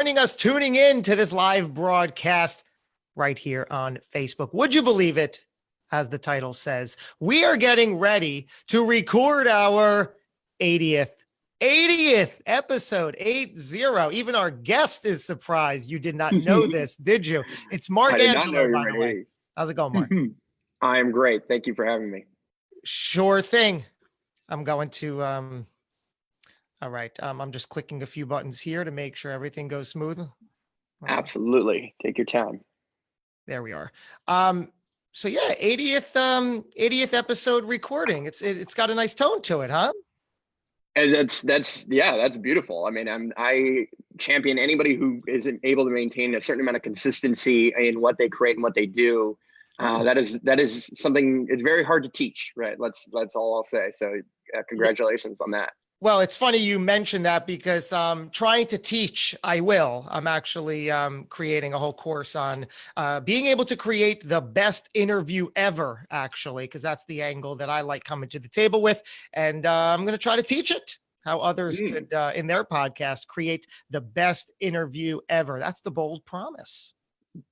joining us, tuning in to this live broadcast right here on Facebook. Would you believe it? As the title says, we are getting ready to record our 80th episode, 80. Even our guest is surprised. You did not know this, did you? It's Marc I did not know Angelo, you by were the way. 80. How's it going, Marc? I am great. Thank you for having me. Sure thing. I'm going to, all right. I'm just clicking a few buttons here to make sure everything goes smooth. Absolutely. Take your time. There we are. So yeah, 80th episode recording. It's got a nice tone to it, huh? And that's beautiful. I mean, I champion anybody who isn't able to maintain a certain amount of consistency in what they create and what they do. That is something. It's very hard to teach, right? That's all I'll say. So congratulations on that. Well, it's funny you mentioned that because trying to teach, I will. I'm actually creating a whole course on being able to create the best interview ever, actually, because that's the angle that I like coming to the table with. And I'm going to try to teach it how others could, in their podcast, create the best interview ever. That's the bold promise.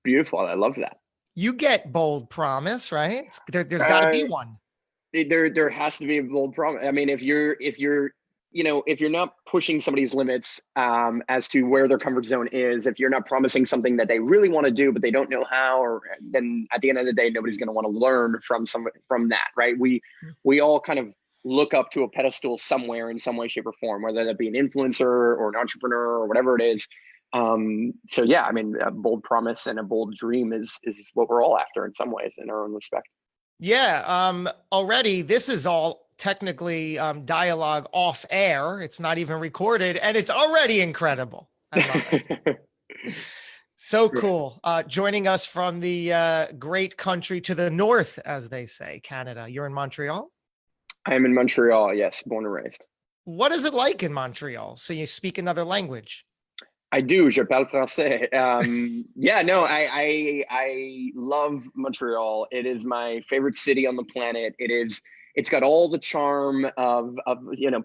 Beautiful. I love that. You get bold promise, right? There's got to be one. There has to be a bold promise. I mean, if you're not pushing somebody's limits as to where their comfort zone is, if you're not promising something that they really want to do, but they don't know how, or then at the end of the day, nobody's going to want to learn from that, right? We all kind of look up to a pedestal somewhere in some way, shape, or form, whether that be an influencer or an entrepreneur or whatever it is. So yeah, I mean, a bold promise and a bold dream is what we're all after in some ways, in our own respect. Yeah. Already, this is all technically dialogue off air. It's not even recorded, and it's already incredible. I love it. So cool. Joining us from the great country to the north, as they say, Canada. You're in Montreal? I am in Montreal, yes, born and raised. What is it like in Montreal? So you speak another language? I do. Je parle français. Yeah, no, I love Montreal. It is my favorite city on the planet. It's got all the charm of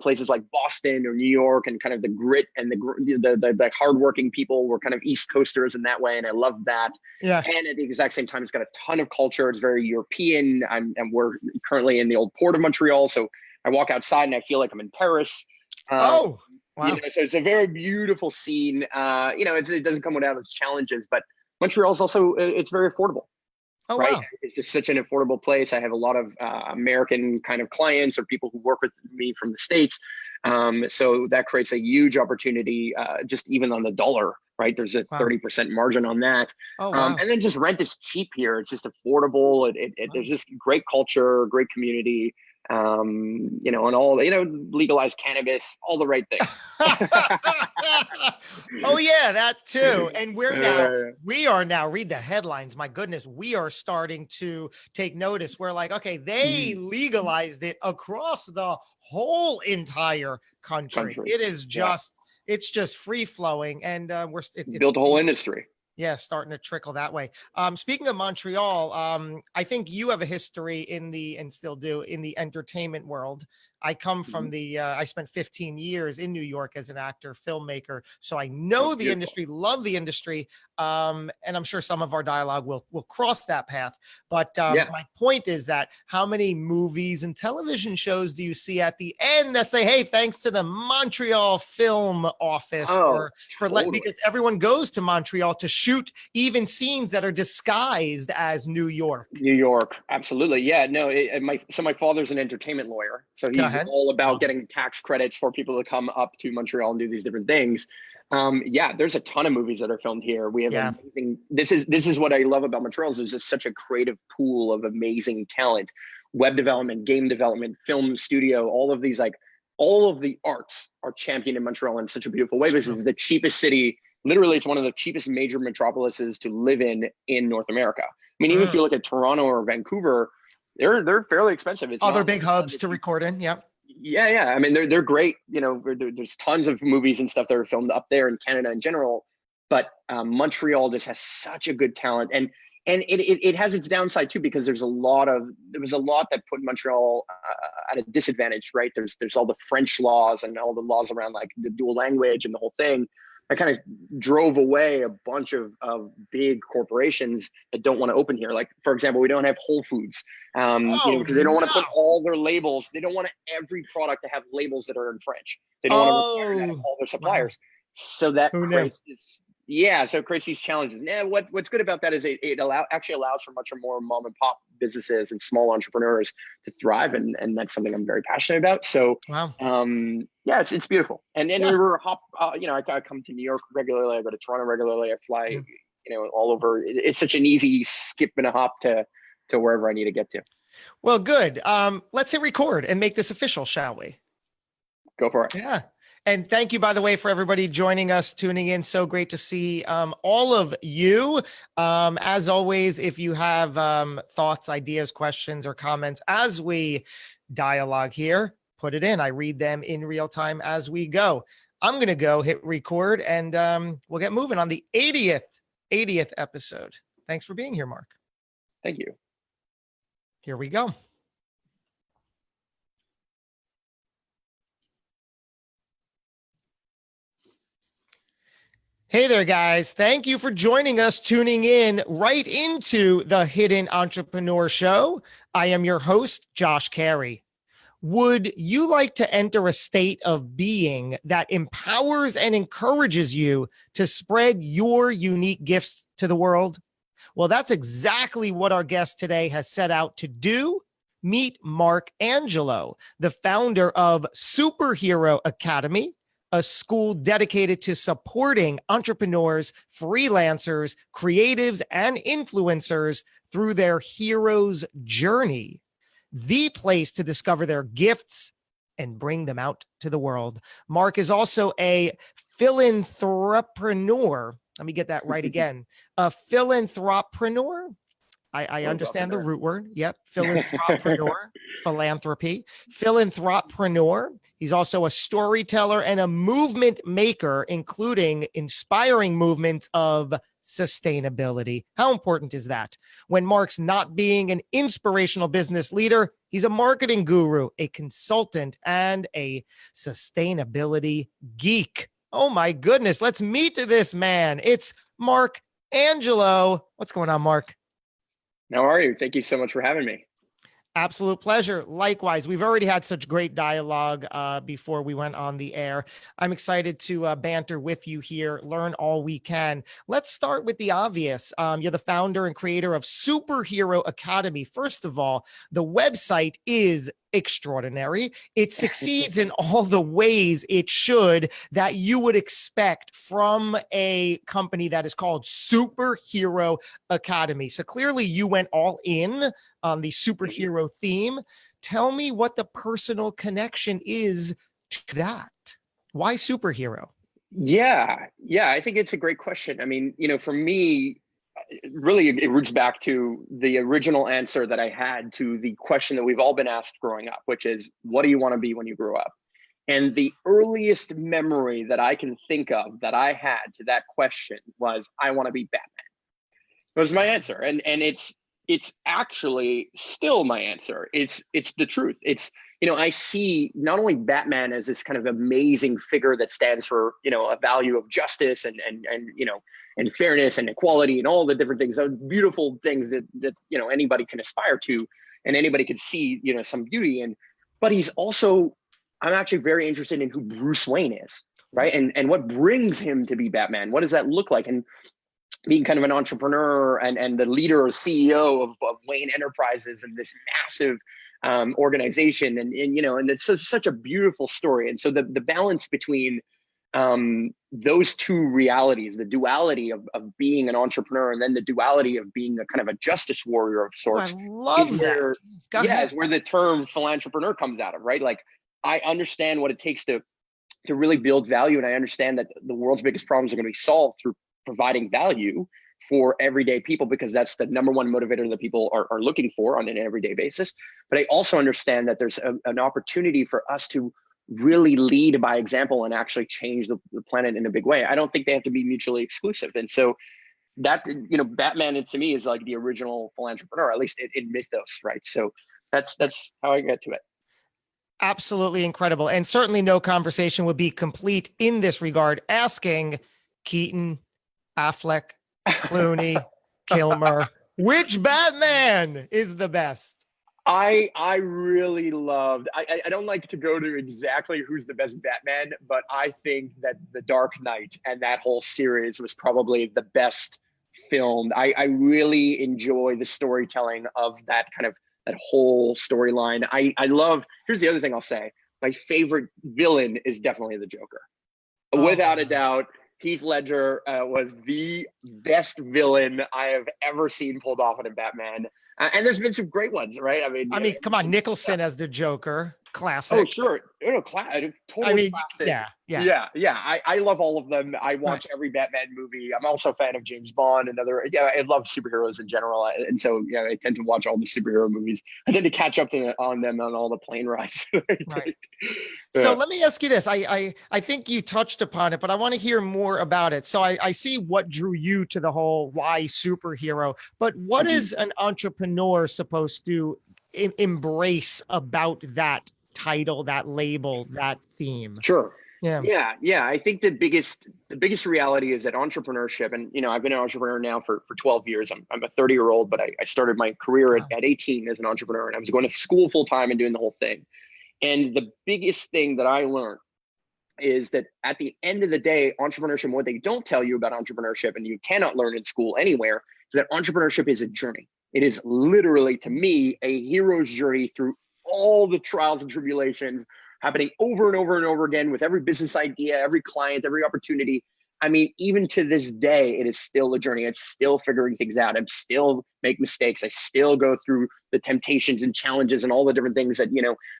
places like Boston or New York, and kind of the grit and the hardworking people. We're kind of East Coasters in that way, and I love that. Yeah. And at the exact same time, it's got a ton of culture. It's very European. And we're currently in the old port of Montreal, so I walk outside and I feel like I'm in Paris. Wow. So it's a very beautiful scene. It doesn't come without its challenges, but Montreal is also, it's very affordable. Oh, right. Wow. It's just such an affordable place. I have a lot of American kind of clients or people who work with me from the States. So that creates a huge opportunity, just even on the dollar, right? There's a 30% margin on that. Oh, wow. And then just rent is cheap here. It's just affordable. There's just great culture, great community. And all, legalize cannabis, all the right things. Oh yeah, that too. And we are now, read the headlines. My goodness, we are starting to take notice. We're like, okay, they legalized it across the whole entire country. It is just, it's just free flowing. And it's built a whole industry. Yeah, starting to trickle that way. Speaking of Montreal, I think you have a history and still do in the entertainment world. I come from I spent 15 years in New York as an actor, filmmaker. So I know the industry, love the industry. And I'm sure some of our dialogue will cross that path. But my point is that how many movies and television shows do you see at the end that say, hey, thanks to the Montreal Film Office because everyone goes to Montreal to shoot even scenes that are disguised as New York. New York, absolutely. Yeah, no, my father's an entertainment lawyer. So he's all about getting tax credits for people to come up to Montreal and do these different things. There's a ton of movies that are filmed here. We have amazing. This is what I love about Montreal. Is there's just such a creative pool of amazing talent, web development, game development, film studio. All of these, all of the arts are championed in Montreal in such a beautiful way. This is the cheapest city. Literally, it's one of the cheapest major metropolises to live in North America. I mean, even if you look at Toronto or Vancouver, they're fairly expensive. It's other big hubs to record in. Yep. Yeah. I mean, they're great. There's tons of movies and stuff that are filmed up there in Canada in general, but Montreal just has such a good talent, and it has its downside too, because there was a lot that put Montreal at a disadvantage, right? There's all the French laws and all the laws around like the dual language and the whole thing. I kind of drove away a bunch of big corporations that don't want to open here. Like, for example, we don't have Whole Foods, because they don't want to put all their labels. They don't want every product to have labels that are in French. They don't want to require that of all their suppliers. Wow. So that creates this. Yeah, so it creates these challenges. Yeah, what's good about that is it actually allows for much more mom and pop businesses and small entrepreneurs to thrive, and that's something I'm very passionate about. So, wow. Yeah, it's beautiful. And we were I come to New York regularly. I go to Toronto regularly. I fly, all over. It's such an easy skip and a hop to wherever I need to get to. Well, good. Let's hit record and make this official, shall we? Go for it. Yeah. And thank you, by the way, for everybody joining us, tuning in. So great to see all of you. As always, if you have thoughts, ideas, questions, or comments as we dialogue here, put it in. I read them in real time as we go. I'm going to go hit record, and we'll get moving on the 80th episode. Thanks for being here, Marc. Thank you. Here we go. Hey there, guys. Thank you for joining us, tuning in right into the Hidden Entrepreneur Show. I am your host, Josh Cary. Would you like to enter a state of being that empowers and encourages you to spread your unique gifts to the world? Well, that's exactly what our guest today has set out to do. Meet Marc Angelo, the founder of Superhero Academy, a school dedicated to supporting entrepreneurs, freelancers, creatives, and influencers through their hero's journey, the place to discover their gifts and bring them out to the world. Marc is also a philanthropreneur. Let me get that right again. A philanthropreneur. I understand the root word. Yep. Philanthropreneur, philanthropy, philanthropreneur. He's also a storyteller and a movement maker, including inspiring movements of sustainability. How important is that? When Marc's not being an inspirational business leader, he's a marketing guru, a consultant, and a sustainability geek. Oh my goodness. Let's meet this man. It's Marc Angelo. What's going on, Marc? How are you? Thank you so much for having me. Absolute pleasure. Likewise, we've already had such great dialogue before we went on the air. I'm excited to banter with you here, learn all we can. Let's start with the obvious. You're the founder and creator of Superhero Academy. First of all, the website is extraordinary. It succeeds in all the ways it should that you would expect from a company that is called Superhero Academy. So clearly you went all in on the superhero theme. Tell me what the personal connection is to that. Why superhero? Yeah, I think it's a great question. I mean, for me, really, it roots back to the original answer that I had to the question that we've all been asked growing up, which is, what do you want to be when you grow up? And the earliest memory that I can think of that I had to that question was, I want to be Batman. It was my answer. And it's actually still my answer. It's the truth. It's, I see not only Batman as this kind of amazing figure that stands for, a value of justice and fairness and equality and all the different things, those beautiful things that anybody can aspire to and anybody can see, some beauty in. But he's also, I'm actually very interested in who Bruce Wayne is, right? And what brings him to be Batman? What does that look like? And being kind of an entrepreneur and the leader or CEO of Wayne Enterprises and this massive organization, and it's such a beautiful story. And so the balance between those two realities, the duality of being an entrepreneur and then the duality of being a kind of a justice warrior of sorts, I love that. Is where the term philanthropreneur comes out of, right? Like, I understand what it takes to really build value, and I understand that the world's biggest problems are going to be solved through providing value for everyday people, because that's the number one motivator that people are looking for on an everyday basis. But I also understand that there's an opportunity for us to really lead by example and actually change the planet in a big way. I don't think they have to be mutually exclusive. And so that, Batman to me is like the original philanthropreneur, at least in mythos, right? So that's how I get to it. Absolutely incredible. And certainly no conversation would be complete in this regard, asking, Keaton, Affleck, Clooney, Kilmer. Which Batman is the best? I really loved. I don't like to go to exactly who's the best Batman, but I think that The Dark Knight and that whole series was probably the best filmed. I really enjoy the storytelling of that kind of that whole storyline. I love. Here's the other thing I'll say. My favorite villain is definitely the Joker. Without a doubt, Heath Ledger was the best villain I have ever seen pulled off in a Batman. And there's been some great ones, right? I mean, come on, Nicholson as the Joker, classic. Oh, sure. Totally classic. Yeah. I love all of them. I watch every Batman movie. I'm also a fan of James Bond and other. Yeah, I love superheroes in general, and so yeah, I tend to watch all the superhero movies. I tend to catch up on them on all the plane rides. Right. So let me ask you this. I think you touched upon it, but I want to hear more about it. So I see what drew you to the whole why superhero, but what is an entrepreneur supposed to embrace about that title, that label, that theme? Sure. Yeah. I think the biggest reality is that entrepreneurship, and I've been an entrepreneur now for 12 years. I'm a 30-year-old, but I started my career at 18 as an entrepreneur, and I was going to school full time and doing the whole thing. And the biggest thing that I learned is that at the end of the day, entrepreneurship, what they don't tell you about entrepreneurship, and you cannot learn in school anywhere, is that entrepreneurship is a journey. It is literally, to me, a hero's journey through all the trials and tribulations happening over and over and over again with every business idea, every client, every opportunity. I mean, even to this day, it is still a journey. It's still figuring things out. I still make mistakes. I still go through the temptations and challenges and all the different things that,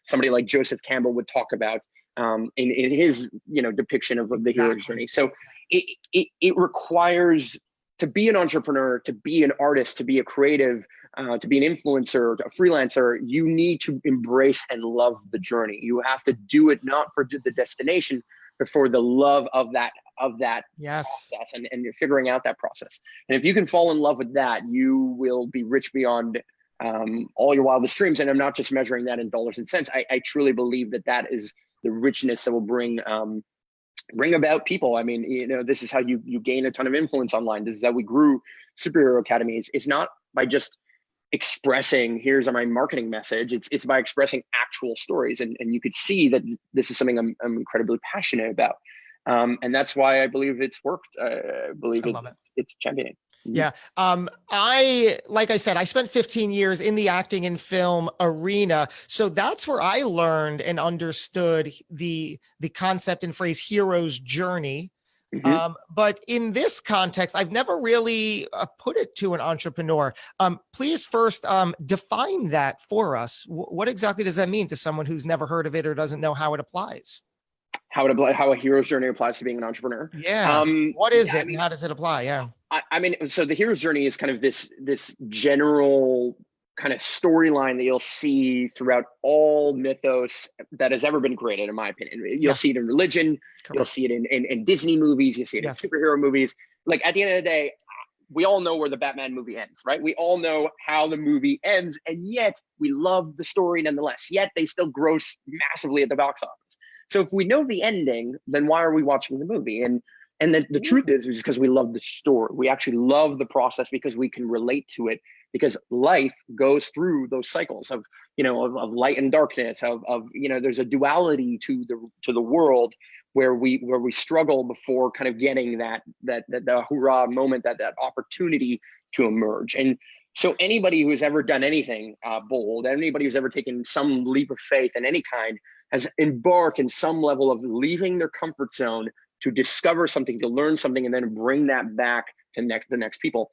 somebody like Joseph Campbell would talk about in his, depiction of the hero's journey. So it requires, to be an entrepreneur, to be an artist, to be a creative, to be an influencer, a freelancer, you need to embrace and love the journey. You have to do it not for the destination, but for the love of that process and you're figuring out that process. And if you can fall in love with that, you will be rich beyond all your wildest dreams. And I'm not just measuring that in dollars and cents. I truly believe that is the richness that will bring about people. I mean, this is how you gain a ton of influence online. This is how we grew Superhero Academies. It's not by just expressing, here's my marketing message. It's by expressing actual stories. And you could see that this is something I'm incredibly passionate about. And that's why I believe it's worked. I believe it's championing. Yeah. Like I said, I spent 15 years in the acting and film arena. So that's where I learned and understood the concept and phrase hero's journey. But in this context, I've never really put it to an entrepreneur. Please first define that for us. What exactly does that mean to someone who's never heard of it or doesn't know how it applies? How a hero's journey applies to being an entrepreneur? Yeah. What is it and how does it apply? Yeah. So the hero's journey is kind of this general kind of storyline that you'll see throughout all mythos that has ever been created, in my opinion. You'll see it in religion, you'll see it in Disney movies, you see it in superhero movies. Like at the end of the day, we all know where the Batman movie ends, right? We all know how the movie ends, and yet we love the story nonetheless. Yet they still gross massively at the box office. So if we know the ending, then why are we watching the movie? And the truth is because we love the story. We actually love the process because we can relate to it, because life goes through those cycles of light and darkness, of there's a duality to the world where we struggle before kind of getting that hurrah moment, that opportunity to emerge. And so anybody who's ever done anything bold, anybody who's ever taken some leap of faith in any kind, has embarked in some level of leaving their comfort zone to discover something, to learn something, and then bring that back to the next people.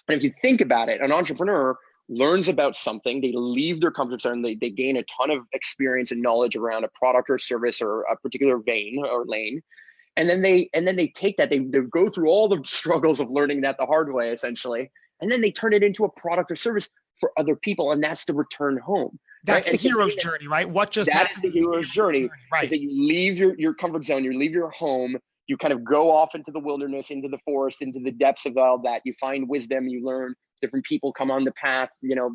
And if you think about it, an entrepreneur learns about something, they leave their comfort zone, they gain a ton of experience and knowledge around a product or service or a particular vein or lane. And then they take that, they go through all the struggles of learning that the hard way, essentially, and then they turn it into a product or service for other people, and that's the return home. That's the hero's journey, right? What just happened is the hero's journey, right? Is that you leave your comfort zone, you leave your home, you kind of go off into the wilderness, into the forest, into the depths of all that. You find wisdom, you learn, different people come on the path.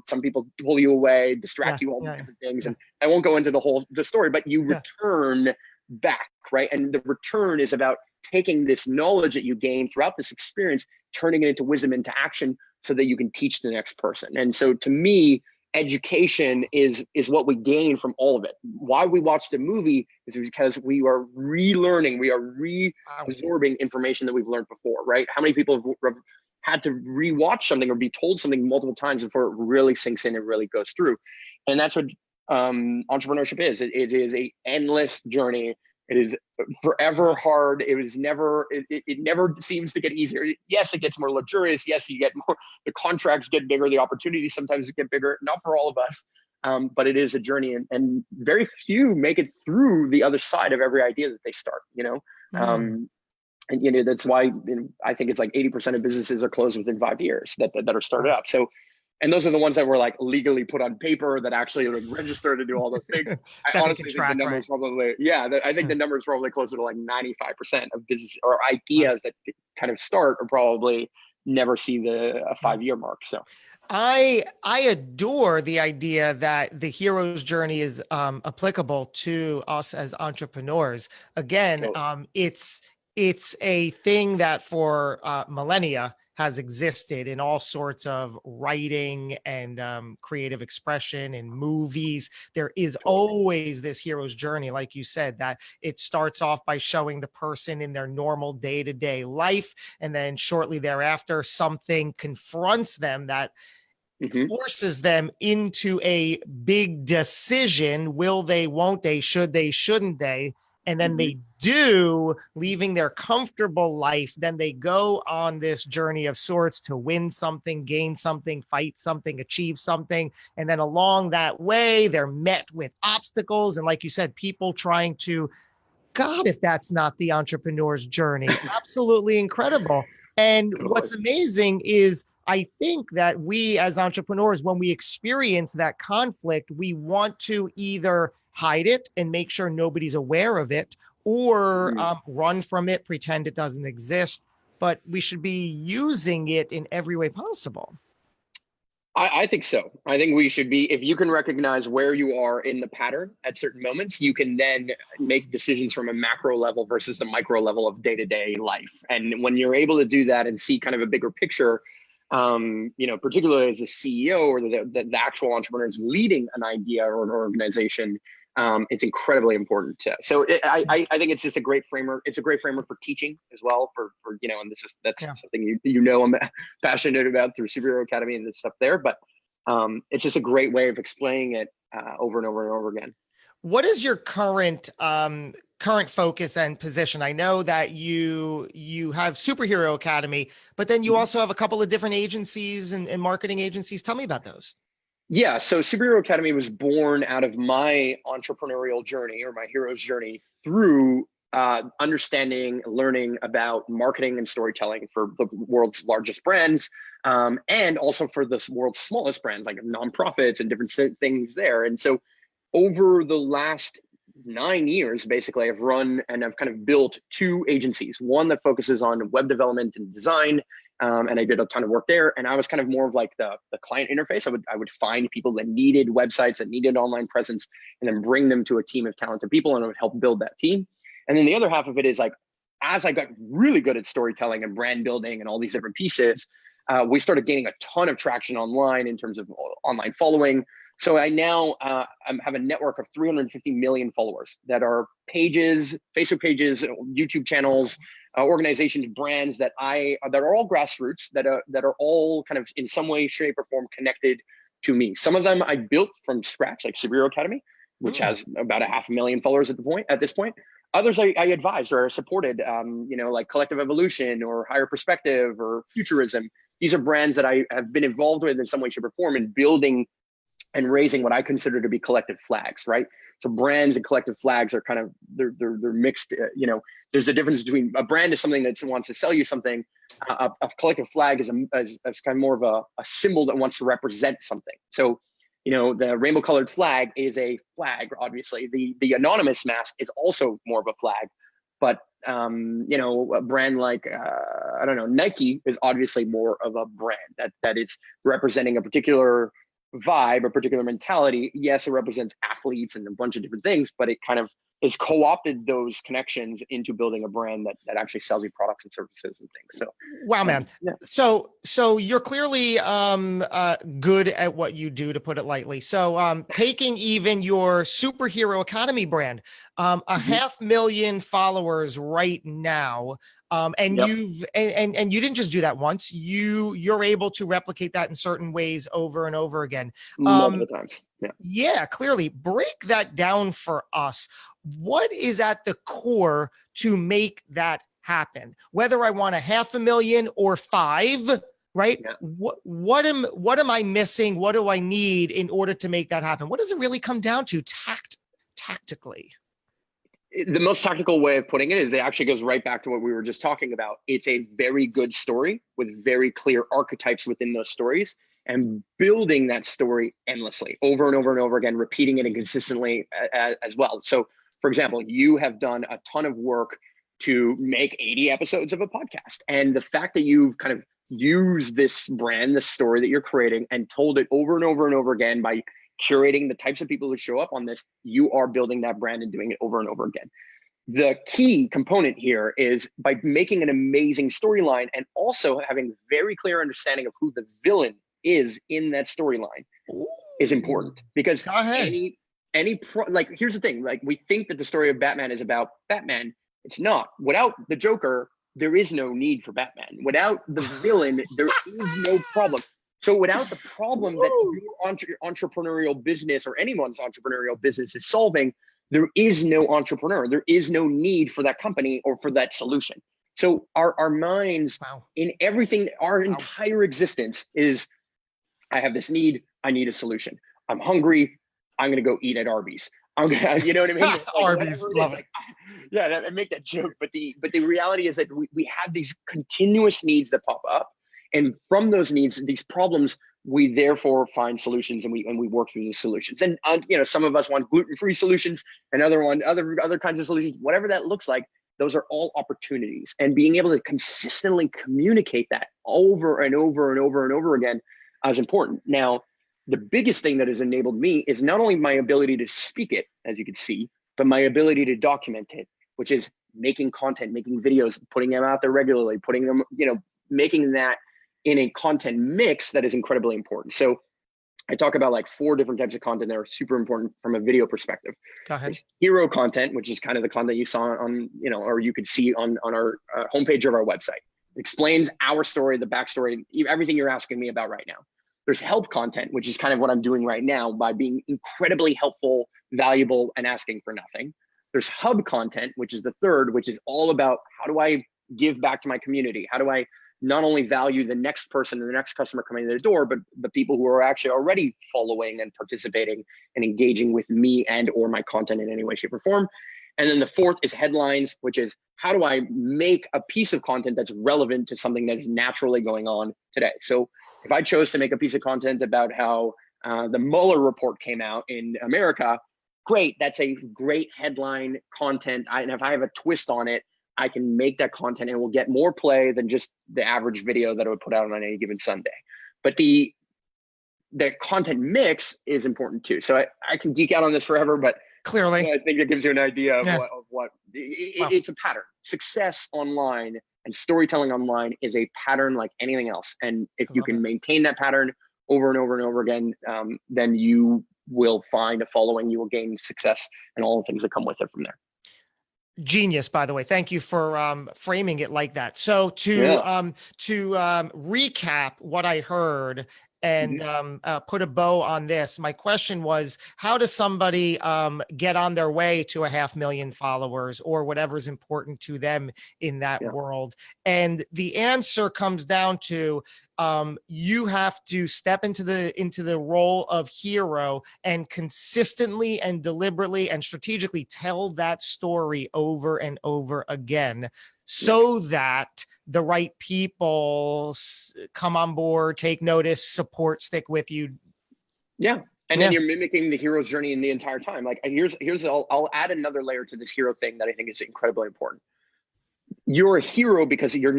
Some people pull you away, distract you, all these different things. And I won't go into the story, but you return back, right? And the return is about taking this knowledge that you gain throughout this experience, turning it into wisdom, into action, so that you can teach the next person. And so to me, education is what we gain from all of it. Why we watch the movie is because we are relearning, we are reabsorbing information that we've learned before, right? How many people have had to rewatch something or be told something multiple times before it really sinks in and really goes through? And that's what entrepreneurship is. It is a endless journey. It is forever hard. It never seems to get easier. Yes, it gets more luxurious. Yes, you get more, the contracts get bigger, the opportunities sometimes get bigger, not for all of us, but it is a journey, and very few make it through the other side of every idea that they start, and that's why I think it's like 80% of businesses are closed within 5 years that are started up. So, and those are the ones that were like legally put on paper, that actually like register to do all those things. I honestly think the number is probably, I think the number is probably closer to like 95% of business or ideas that kind of start or probably never see a 5-year mark. So I adore the idea that the hero's journey is applicable to us as entrepreneurs. Again, it's a thing that for millennia has existed in all sorts of writing and creative expression in movies. There is always this hero's journey, like you said, that it starts off by showing the person in their normal day-to-day life, and then shortly thereafter, something confronts them that forces them into a big decision. Will they, won't they, should they, shouldn't they? And then they do, leaving their comfortable life. Then they go on this journey of sorts to win something, gain something, fight something, achieve something. And then along that way, they're met with obstacles. And like you said, people trying to, God, if that's not the entrepreneur's journey, absolutely incredible. And what's amazing is I think that we as entrepreneurs, when we experience that conflict, we want to either hide it and make sure nobody's aware of it, or run from it, pretend it doesn't exist. But we should be using it in every way possible. I think so. I think we should be, if you can recognize where you are in the pattern at certain moments, you can then make decisions from a macro level versus the micro level of day-to-day life. And when you're able to do that and see kind of a bigger picture, particularly as a CEO or the actual entrepreneurs leading an idea or an organization, it's incredibly important. So I think it's just a great framework. It's a great framework for teaching as well. And that's something I'm passionate about through Superhero Academy and this stuff there. But it's just a great way of explaining it over and over and over again. What is your current focus and position? I know that you have Superhero Academy, but then you also have a couple of different agencies and marketing agencies. Tell me about those. Yeah, so Superhero Academy was born out of my entrepreneurial journey or my hero's journey through understanding, learning about marketing and storytelling for the world's largest brands, and also for the world's smallest brands like nonprofits and different things there. And so over the last 9 years, basically, I've run and I've kind of built 2 agencies, one that focuses on web development and design. And I did a ton of work there. And I was kind of more of like the client interface. I would find people that needed websites, that needed online presence, and then bring them to a team of talented people, and I would help build that team. And then the other half of it is like, as I got really good at storytelling and brand building and all these different pieces, we started gaining a ton of traction online in terms of online following. So I now have a network of 350 million followers that are pages, Facebook pages, YouTube channels, organizations, brands that are all grassroots, that are all kind of in some way, shape, or form connected to me. Some of them I built from scratch, like Superhero Academy, which has about 500,000 followers at this point. Others I advised or supported, like Collective Evolution or Higher Perspective or Futurism. These are brands that I have been involved with in some way, shape, or form in building and raising what I consider to be collective flags, right? So brands and collective flags are kind of, they're mixed, there's a difference between a brand is something that wants to sell you something. A collective flag is kind of more of a symbol that wants to represent something. So, the rainbow colored flag is a flag, obviously. The anonymous mask is also more of a flag. But, a brand like, Nike is obviously more of a brand that is representing a particular vibe, a particular mentality. Yes, it represents athletes and a bunch of different things, but it kind of is co-opted those connections into building a brand that actually sells you products and services and things. So wow, man. yeah. So you're clearly good at what you do, to put it lightly. So taking even your Superhero Academy brand, a 500,000 followers right now. And Yep. and you didn't just do that once. You're able to replicate that in certain ways over and over again. Multiple times. Yeah, clearly. Break that down for us. What is at the core to make that happen? Whether I want 500,000 or 5, right? Yeah. What am I missing? What do I need in order to make that happen? What does it really come down to tactically? The most tactical way of putting it is it actually goes right back to what we were just talking about. It's a very good story with very clear archetypes within those stories, and building that story endlessly over and over and over again, repeating it and consistently as well. So for example, you have done a ton of work to make 80 episodes of a podcast. And the fact that you've kind of used this brand, this story that you're creating, and told it over and over and over again by curating the types of people who show up on this, you are building that brand and doing it over and over again. The key component here is by making an amazing storyline and also having very clear understanding of who the villain is in that storyline is important, because like, here's the thing, like, we think that the story of Batman is about Batman. It's not. Without the Joker, there is no need for Batman. Without the villain, there is no problem. So without the problem that your entrepreneurial business or anyone's entrepreneurial business is solving, there is no entrepreneur. There is no need for that company or for that solution. So our minds in everything, our entire existence is, I have this need, I need a solution. I'm hungry, I'm gonna go eat at Arby's. I'm gonna, you know what I mean? Like, Arby's, love it. Like, yeah, I make that joke, but the reality is that we have these continuous needs that pop up, and from those needs, these problems, we therefore find solutions, and we work through the solutions. And you know, some of us want gluten-free solutions, and other kinds of solutions, whatever that looks like. Those are all opportunities, and being able to consistently communicate that over and over and over and over again is important. Now, the biggest thing that has enabled me is not only my ability to speak it, as you can see, but my ability to document it, which is making content, making videos, putting them out there regularly, putting them, you know, making that in a content mix that is incredibly important. So I talk about like 4 different types of content that are super important from a video perspective. Go ahead. There's hero content, which is kind of the content you saw on, you know, or you could see on our homepage of our website. It explains our story, the backstory, everything you're asking me about right now. There's help content, which is kind of what I'm doing right now by being incredibly helpful, valuable, and asking for nothing. There's hub content, which is the third, which is all about how do I give back to my community? How do I not only value the next person and the next customer coming to the door, but the people who are actually already following and participating and engaging with me and or my content in any way, shape, or form. And then the fourth is headlines, which is how do I make a piece of content that's relevant to something that is naturally going on today? So if I chose to make a piece of content about how the Mueller report came out in America, great, that's a great headline content. And if I have a twist on it, I can make that content and will get more play than just the average video that I would put out on any given Sunday. But the content mix is important too. So I can geek out on this forever, but clearly I think it gives you an idea of it's a pattern. Success online and storytelling online is a pattern like anything else. And if you can maintain that pattern over and over and over again, then you will find a following, you will gain success and all the things that come with it from there. Genius, by the way. Thank you for framing it like that. So to recap what I heard and put a bow on this, my question was, how does somebody get on their way to 500,000 followers or whatever's important to them in that world? And the answer comes down to you have to step into the role of hero and consistently and deliberately and strategically tell that story over and over again, so that the right people come on board, take notice, support, stick with you. Yeah. And then you're mimicking the hero's journey in the entire time. Like I'll add another layer to this hero thing that I think is incredibly important. You're a hero because your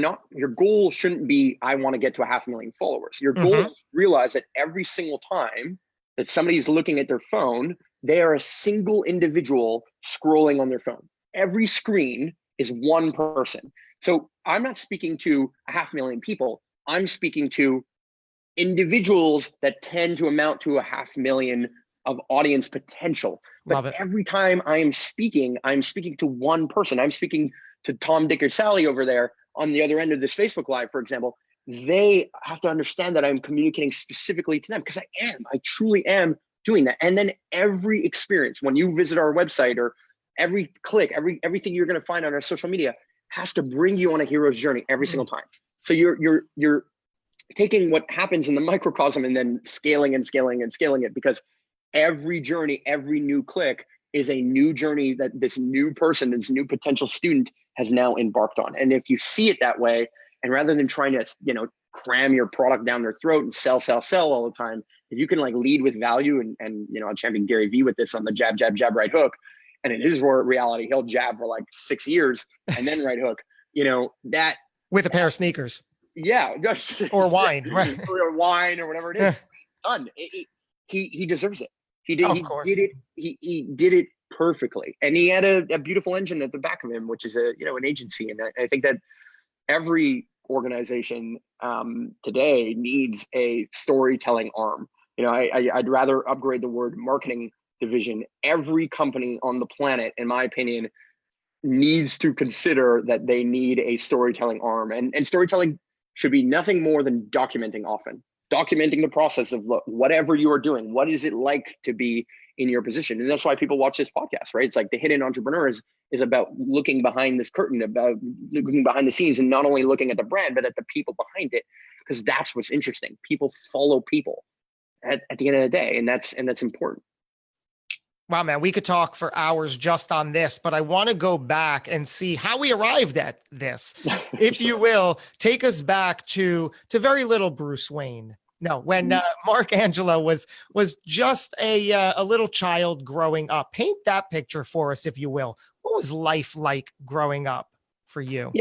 goal shouldn't be, I want to get to 500,000 followers. Your goal is to realize that every single time that somebody's looking at their phone, They are a single individual scrolling on their phone. Every screen is one person. So I'm not speaking to 500,000 people. I'm speaking to individuals that tend to amount to 500,000 of audience potential. But every time I'm speaking to one person. I'm speaking to Tom, Dick, or Sally over there on the other end of this Facebook Live, for example. They have to understand that I'm communicating specifically to them, because I truly am doing that. And then every experience, when you visit our website, or every click, everything you're going to find on our social media has to bring you on a hero's journey every single time. So you're taking what happens in the microcosm and then scaling and scaling and scaling it, because every journey, every new click is a new journey that this new person, this new potential student has now embarked on. And if you see it that way, and rather than trying to, cram your product down their throat and sell all the time, if you can like lead with value, and I champion Gary Vee with this on the jab, right hook. And in his reality, he'll jab for like 6 years and then right hook, that with a pair of sneakers. Yeah. Or wine, right? Or wine or whatever it is. Done. He deserves it. He did. Of course. Did it. He did it perfectly, and he had a beautiful engine at the back of him, which is an agency. And I think that every organization today needs a storytelling arm. I'd rather upgrade the word marketing division. Every company on the planet, in my opinion, needs to consider that they need a storytelling arm, and storytelling should be nothing more than documenting the process of whatever you are doing. What is it like to be in your position? And that's why people watch this podcast, right? It's like the hidden entrepreneur is about looking behind this curtain, about looking behind the scenes, and not only looking at the brand, but at the people behind it, because that's what's interesting. People follow people at the end of the day, and that's important. Wow, man, we could talk for hours just on this, but I want to go back and see how we arrived at this. If you will, take us back to very little Bruce Wayne. No, when Marc Angelo was just a little child growing up. Paint that picture for us, if you will. What was life like growing up for you?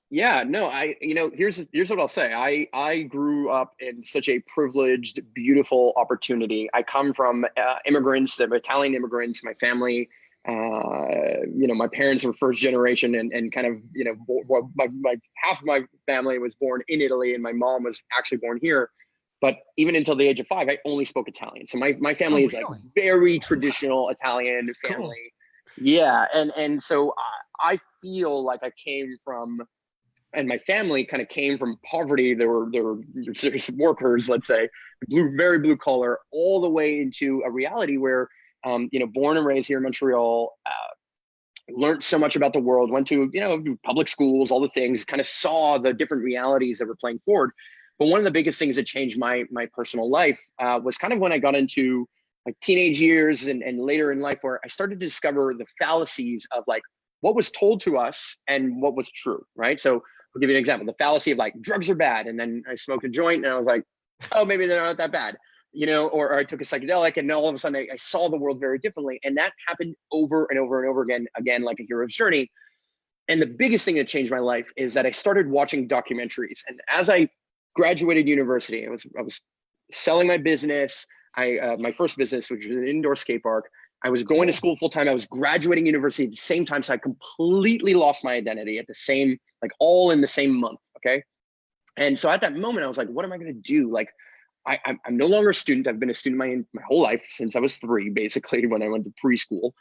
Yeah, no, here's what I'll say. I grew up in such a privileged, beautiful opportunity. I come from immigrants, Italian immigrants. My family, my parents were first generation, and kind of, my half of my family was born in Italy, and my mom was actually born here. But even until the age of 5, I only spoke Italian. So my family is like very traditional Italian family. Cool. Yeah, and so I feel like I came from, and my family kind of came from poverty. They were serious workers, let's say, very blue collar, all the way into a reality where, born and raised here in Montreal, learned so much about the world, went to, public schools, all the things, kind of saw the different realities that were playing forward. But one of the biggest things that changed my personal life was kind of when I got into like teenage years and later in life, where I started to discover the fallacies of like what was told to us and what was true, right? So I'll give you an example. The fallacy of like drugs are bad. And then I smoked a joint and I was like, oh, maybe they're not that bad, or I took a psychedelic and all of a sudden I saw the world very differently. And that happened over and over and over again, like a hero's journey. And the biggest thing that changed my life is that I started watching documentaries. And as I graduated university, I was selling my business. My first business, which was an indoor skate park. I was going to school full time. I was graduating university at the same time. So I completely lost my identity at the same, like all in the same month. Okay. And so at that moment, I was like, what am I going to do? Like, I'm no longer a student. I've been a student my whole life since I was 3, basically, when I went to preschool,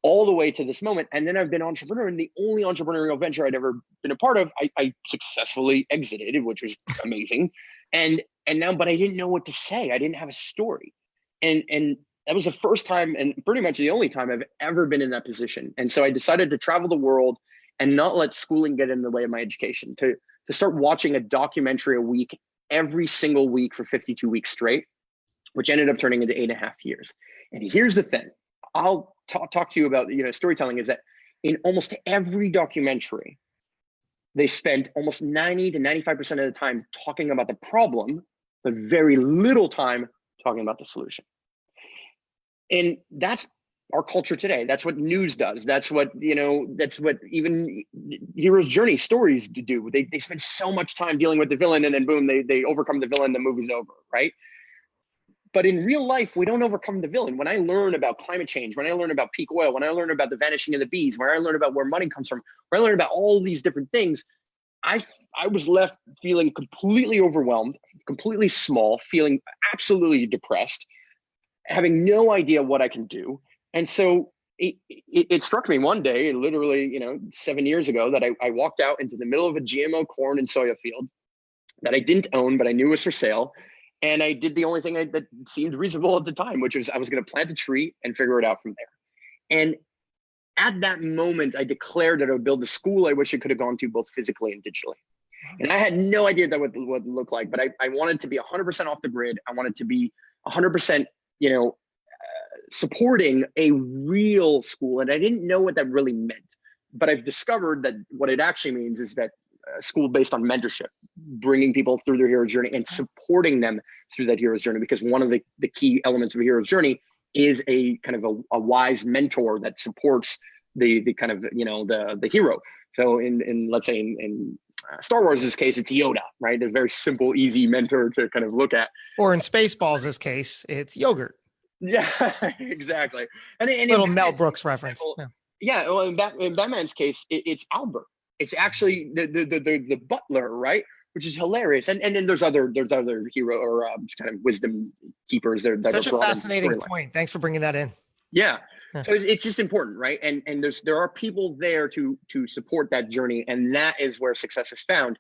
all the way to this moment. And then I've been entrepreneur, and the only entrepreneurial venture I'd ever been a part of, I successfully exited, which was amazing. And now, but I didn't know what to say. I didn't have a story. And that was the first time, and pretty much the only time I've ever been in that position. And so I decided to travel the world and not let schooling get in the way of my education, to start watching a documentary a week, every single week for 52 weeks straight, which ended up turning into 8.5 years. And here's the thing. I'll talk to you about, storytelling, is that in almost every documentary, they spent almost 90 to 95% of the time talking about the problem, but very little time talking about the solution. And that's our culture today. That's what news does. That's what even hero's journey stories do. They spend so much time dealing with the villain, and then boom, they overcome the villain, the movie's over, right? But in real life, we don't overcome the villain. When I learn about climate change, when I learn about peak oil, when I learn about the vanishing of the bees, when I learn about where money comes from, when I learn about all these different things, I was left feeling completely overwhelmed, completely small, feeling absolutely depressed, having no idea what I can do. And so it struck me one day, literally, 7 years ago, that I walked out into the middle of a GMO corn and soya field that I didn't own, but I knew was for sale. And I did the only thing that seemed reasonable at the time, which was I was going to plant a tree and figure it out from there. And at that moment, I declared that I would build a school I wish I could have gone to both physically and digitally. And I had no idea that would look like, but I wanted to be 100% off the grid. I wanted to be 100%, supporting a real school. And I didn't know what that really meant. But I've discovered that what it actually means is that a school based on mentorship, bringing people through their hero's journey and supporting them through that hero's journey. Because one of the key elements of a hero's journey is a kind of a wise mentor that supports the kind of, the hero. So in let's say in Star Wars' case, it's Yoda, right? A very simple, easy mentor to kind of look at. Or in Spaceballs' case, it's yogurt. Yeah, exactly. And little Mel Brooks reference. Yeah. Well, in Batman's case, it's Albert. It's actually the butler, right? Which is hilarious. And then there's other hero or kind of wisdom keepers that such a fascinating point. Thanks for bringing that in. Yeah. So it's just important, right? And there are people there to support that journey, and that is where success is found.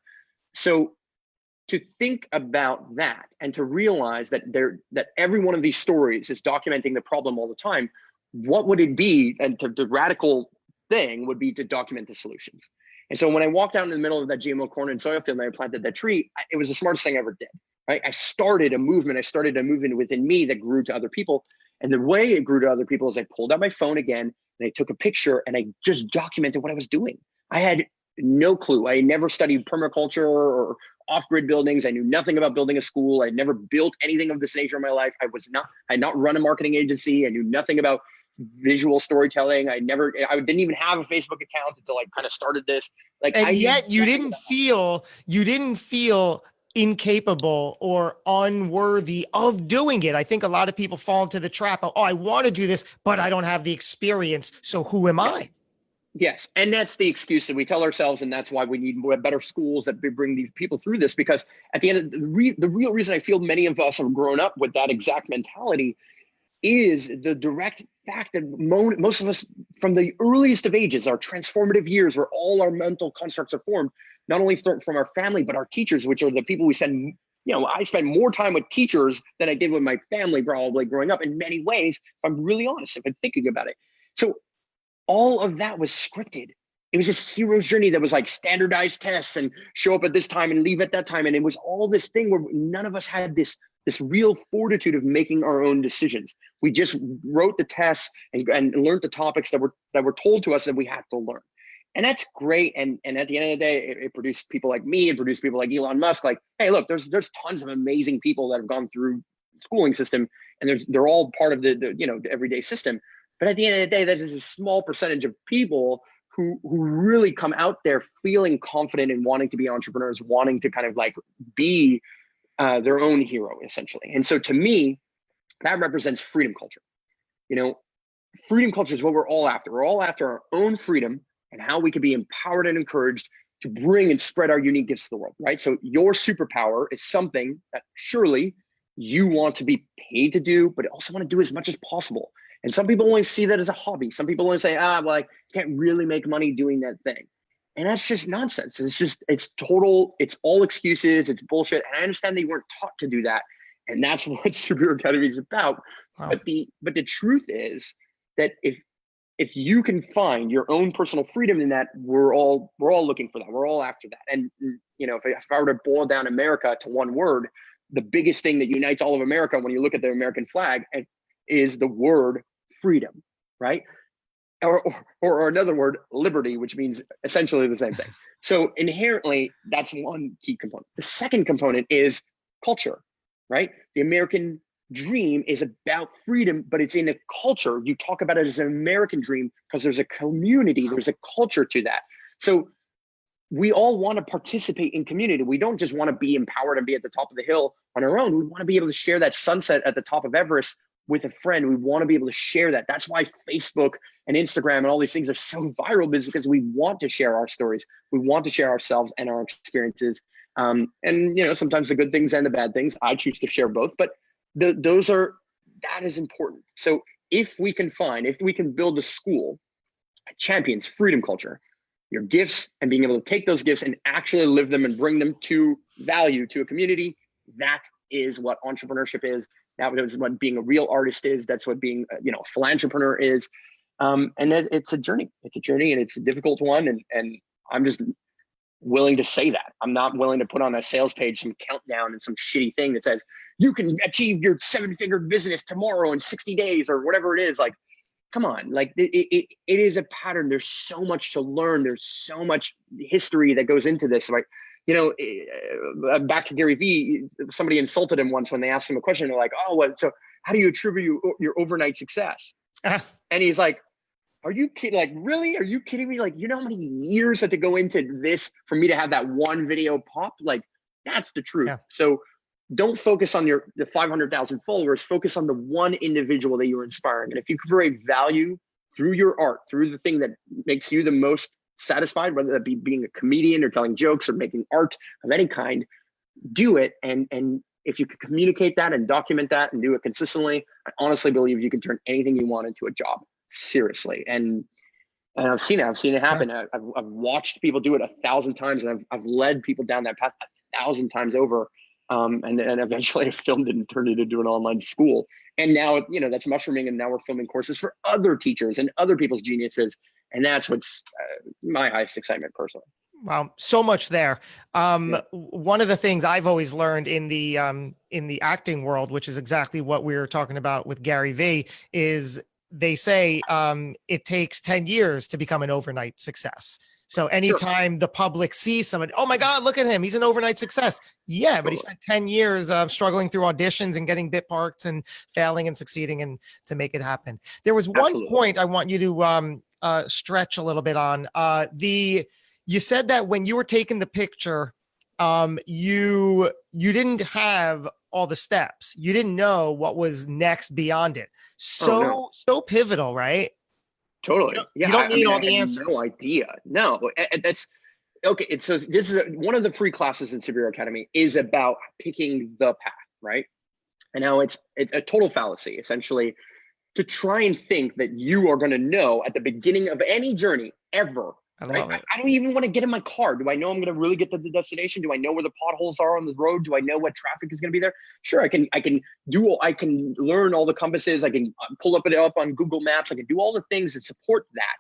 So to think about that and to realize that every one of these stories is documenting the problem all the time, what would it be? And the radical thing would be to document the solutions. And so when I walked out in the middle of that GMO corn and soya field and I planted that tree, it was the smartest thing I ever did, right? I started a movement within me that grew to other people. And the way it grew to other people is I pulled out my phone again and I took a picture and I just documented what I was doing. I had no clue. I never studied permaculture or off-grid buildings. I knew nothing about building a school. I never built anything of this nature in my life. I had not run a marketing agency. I knew nothing about visual storytelling. I didn't even have a Facebook account until I kind of started this. Yet you didn't feel incapable or unworthy of doing it. I think a lot of people fall into the trap of, I want to do this, but I don't have the experience. So who am I? Yes. And that's the excuse that we tell ourselves. And that's why we need better schools that bring these people through this, because at the end of the real reason I feel many of us have grown up with that exact mentality is the direct fact that most of us from the earliest of ages, our transformative years where all our mental constructs are formed, not only from our family, but our teachers, which are the people we spend, I spend more time with teachers than I did with my family probably growing up in many ways, if I'm really honest, if I'm thinking about it. So all of that was scripted. It was this hero's journey that was like standardized tests and show up at this time and leave at that time. And it was all this thing where none of us had this real fortitude of making our own decisions. We just wrote the tests and learned the topics that were told to us that we had to learn. And that's great. And at the end of the day, it produced people like me, it produced people like Elon Musk. Like, hey, look, there's tons of amazing people that have gone through the schooling system, and they're all part of the everyday system. But at the end of the day, that is a small percentage of people who really come out there feeling confident and wanting to be entrepreneurs, wanting to kind of like be their own hero, essentially. And so to me, that represents freedom culture. Freedom culture is what we're all after. We're all after our own freedom and how we can be empowered and encouraged to bring and spread our unique gifts to the world, right? So your superpower is something that surely you want to be paid to do, but also want to do as much as possible. And some people only see that as a hobby. Some people only say, well, I can't really make money doing that thing. And that's just nonsense. It's all excuses, it's bullshit. And I understand that you weren't taught to do that. And that's what Superhero Academy is about. Wow. But the truth is that if you can find your own personal freedom in that, we're all looking for that. We're all after that. And if I were to boil down America to one word, the biggest thing that unites all of America when you look at the American flag is the word freedom, right? Or another word, liberty, which means essentially the same thing. So inherently, that's one key component. The second component is culture, right? The American dream is about freedom, but it's in a culture. You talk about it as an American dream because there's a community, there's a culture to that. So we all want to participate in community. We don't just want to be empowered and be at the top of the hill on our own. We want to be able to share that sunset at the top of Everest with a friend. We want to be able to share that. That's why Facebook and Instagram and all these things are so viral, because we want to share our stories. We want to share ourselves and our experiences. And sometimes the good things and the bad things. I choose to share both, but that is important. So if we can build a school that champions freedom culture, your gifts, and being able to take those gifts and actually live them and bring them to value to a community, that is what entrepreneurship is. That is what being a real artist is. That's what being a philanthropreneur is. And it's a journey. It's a journey, and it's a difficult one. And I'm just willing to say that. I'm not willing to put on a sales page some countdown and some shitty thing that says you can achieve your 7-figure business tomorrow in 60 days or whatever it is. Like, come on, like it is a pattern. There's so much to learn. There's so much history that goes into this. Like, back to Gary Vee, somebody insulted him once when they asked him a question. They're like, oh, well, so how do you attribute your overnight success? And he's like, are you kidding? Like, really? Are you kidding me? Like, you know how many years had to go into this for me to have that one video pop? Like, that's the truth. Yeah. So don't focus on the 500,000 followers. Focus on the one individual that you're inspiring. And if you create value through your art, through the thing that makes you the most satisfied, whether that be being a comedian or telling jokes or making art of any kind, do it. And if you can communicate that and document that and do it consistently, I honestly believe you can turn anything you want into a job. Seriously. And I've seen it happen. Yeah. I've watched people do it 1,000 times, and I've led people down that path 1,000 times over. And eventually I filmed it and turned it into an online school. And now, that's mushrooming. And now we're filming courses for other teachers and other people's geniuses. And that's what's my highest excitement personally. Wow. So much there. One of the things I've always learned in the acting world, which is exactly what we were talking about with Gary Vee, is they say it takes 10 years to become an overnight success. So anytime the public sees someone, oh my God, look at him, he's an overnight success. Yeah, but he spent 10 years struggling through auditions and getting bit parts and failing and succeeding and to make it happen. There was one point I want you to stretch a little bit on. You said that when you were taking the picture, you didn't have all the steps. You didn't know what was next beyond it. So pivotal, right? Totally. You don't need all the answers. No idea. No, that's okay. So this is one of the free classes in Superhero Academy is about picking the path, right? And now it's a total fallacy, essentially, to try and think that you are going to know at the beginning of any journey ever. Right? I don't even want to get in my car. Do I know I'm going to really get to the destination? Do I know where the potholes are on the road? Do I know what traffic is going to be there? Sure, I can learn all the compasses. I can pull it up on Google Maps. I can do all the things that support that.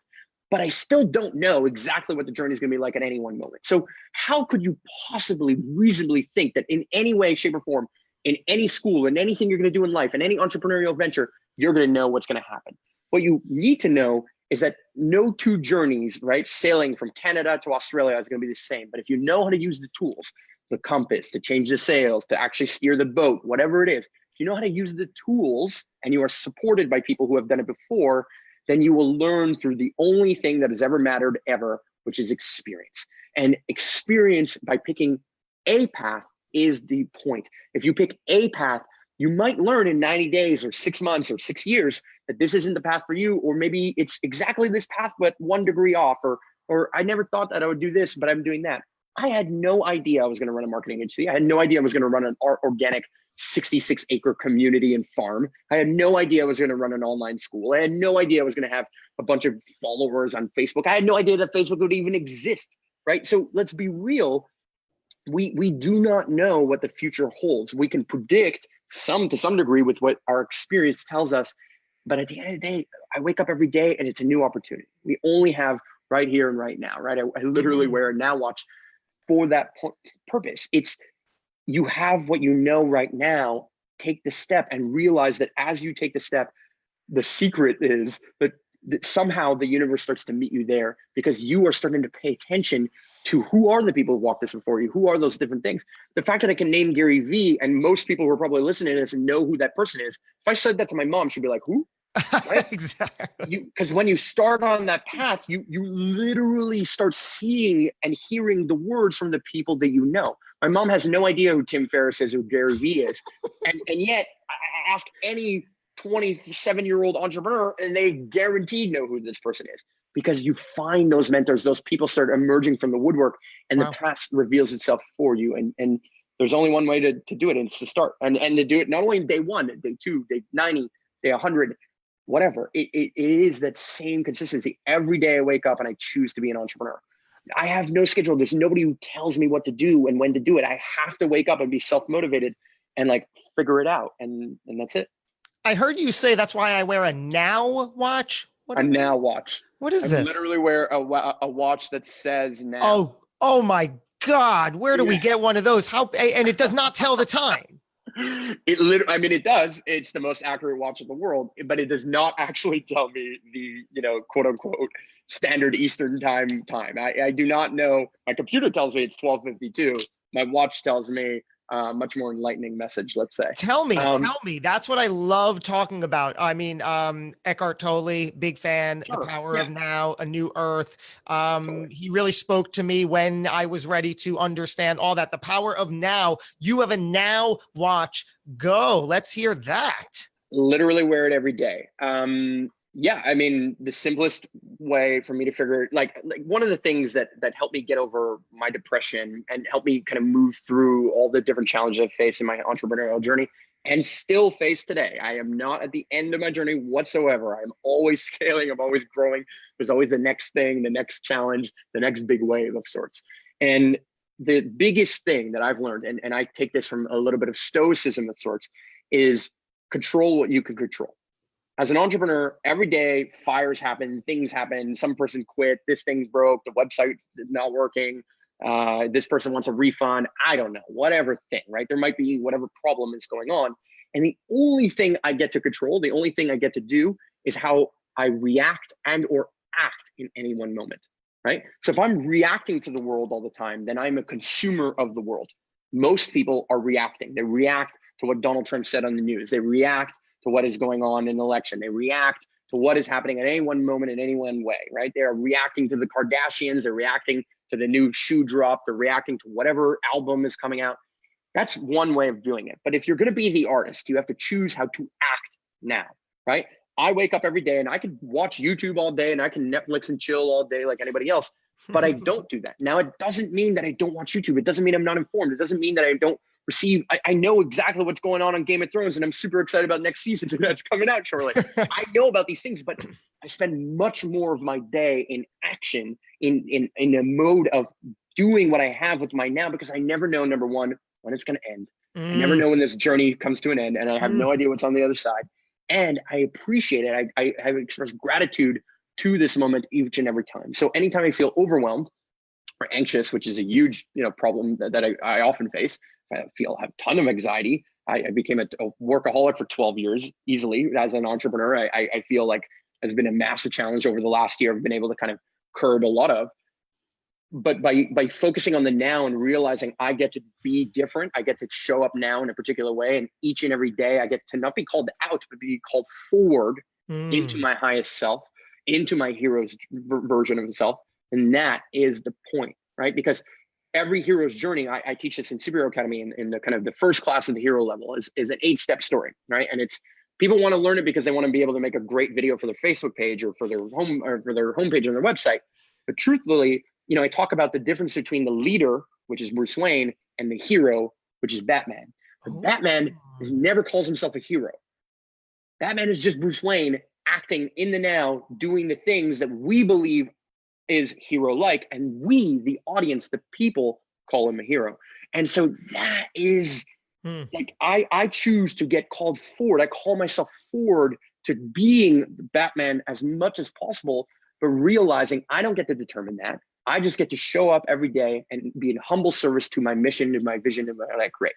But I still don't know exactly what the journey is going to be like at any one moment. So how could you possibly reasonably think that in any way, shape, or form, in any school, in anything you're going to do in life, in any entrepreneurial venture, you're going to know what's going to happen? What you need to know is that no two journeys, right? Sailing from Canada to Australia is going to be the same. But if you know how to use the tools, the compass, to change the sails, to actually steer the boat, whatever it is, if you know how to use the tools and you are supported by people who have done it before, then you will learn through the only thing that has ever mattered ever, which is experience. And experience by picking a path is the point. If you pick a path, you might learn in 90 days or 6 months or 6 years that this isn't the path for you, or maybe it's exactly this path, but 1 degree off, or I never thought that I would do this, but I'm doing that. I had no idea I was going to run a marketing agency. I had no idea I was going to run an organic 66-acre community and farm. I had no idea I was going to run an online school. I had no idea I was going to have a bunch of followers on Facebook. I had no idea that Facebook would even exist, right? So let's be real. We do not know what the future holds. We can predict to some degree with what our experience tells us. But at the end of the day, I wake up every day and it's a new opportunity. We only have right here and right now, right? I literally wear a Now Watch for that purpose. It's you have what you know right now. Take the step and realize that as you take the step, the secret is that somehow the universe starts to meet you there, because you are starting to pay attention to who are the people who walked this before you, who are those different things. The fact that I can name Gary Vee, and most people who are probably listening to this and know who that person is, if I said that to my mom, she'd be like, who? right? Exactly. Because when you start on that path, you literally start seeing and hearing the words from the people that you know. My mom has no idea who Tim Ferriss is or Gary Vee is, and yet I ask any 27-year-old entrepreneur, and they guaranteed know who this person is, because you find those mentors, those people start emerging from the woodwork, and the Wow. path reveals itself for you. And there's only one way to do it, and it's to start and to do it not only day 1, day 2, day 90, day 100. Whatever it is, that same consistency. Every day I wake up and I choose to be an entrepreneur. I have no schedule. There's nobody who tells me what to do and when to do it. I have to wake up and be self-motivated and like figure it out. And that's it. I heard you say that's why I wear a Now watch. A Now watch. What is I this? literally wear a watch that says Now. Oh my God. Where do we Yeah. get one of those? How, and it does not tell the time. It literally, I mean, it does. It's the most accurate watch in the world, but it does not actually tell me the, quote unquote standard Eastern time. I do not know. My computer tells me it's 12:52. My watch tells me much more enlightening message, let's say. Tell me. That's what I love talking about. I mean, Eckhart Tolle, big fan, Sure. The Power Yeah. of Now, A New Earth. Totally. He really spoke to me when I was ready to understand all that. The Power of Now. You have a Now watch. Go. Let's hear that. Literally wear it every day. Yeah, I mean, the simplest way for me to figure, like one of the things that helped me get over my depression and helped me kind of move through all the different challenges I've faced in my entrepreneurial journey and still face today. I am not at the end of my journey whatsoever. I'm always scaling. I'm always growing. There's always the next thing, the next challenge, the next big wave of sorts. And the biggest thing that I've learned, and I take this from a little bit of stoicism of sorts, is control what you can control. As an entrepreneur, every day fires happen, things happen. Some person quit, this thing's broke, the website's not working, this person wants a refund. I don't know, whatever thing, right? There might be whatever problem is going on. And the only thing I get to control, the only thing I get to do is how I react and or act in any one moment, right? So if I'm reacting to the world all the time, then I'm a consumer of the world. Most people are reacting. They react to what Donald Trump said on the news. They react to what is going on in the election. They react to what is happening at any one moment in any one way, right? They're reacting to the Kardashians. They're reacting to the new shoe drop. They're reacting to whatever album is coming out. That's one way of doing it. But if you're going to be the artist, you have to choose how to act now, right? I wake up every day and I can watch YouTube all day and I can Netflix and chill all day like anybody else, but I don't do that. Now, it doesn't mean that I don't watch YouTube. It doesn't mean I'm not informed. It doesn't mean that I don't receive. I know exactly what's going on Game of Thrones, and I'm super excited about next season that's coming out shortly. I know about these things, but I spend much more of my day in action, in a mode of doing what I have with my now, because I never know, number one, when it's going to end. I never know when this journey comes to an end, and I have no idea what's on the other side. And I appreciate it. I have expressed gratitude to this moment each and every time. So anytime I feel overwhelmed or anxious, which is a huge problem that I often face, I have a ton of anxiety. I became a workaholic for 12 years easily as an entrepreneur. I feel like has been a massive challenge over the last year. I've been able to kind of curb a lot of. But by focusing on the now and realizing I get to be different, I get to show up now in a particular way, and each and every day I get to not be called out, but be called forward into my highest self, into my hero's version of himself. And that is the point, right? Because every hero's journey, I teach this in Superhero Academy in the kind of the first class of the hero level is an 8-step story, right? And it's people want to learn it because they want to be able to make a great video for their Facebook page or for their homepage on their website. But truthfully, I talk about the difference between the leader, which is Bruce Wayne, and the hero, which is Batman. But Batman never calls himself a hero. Batman is just Bruce Wayne acting in the now, doing the things that we believe is hero-like, and we, the audience, the people, call him a hero. And so that is like I choose to get called forward. I call myself forward to being Batman as much as possible, but realizing I don't get to determine that. I just get to show up every day and be in humble service to my mission and my vision and what I create.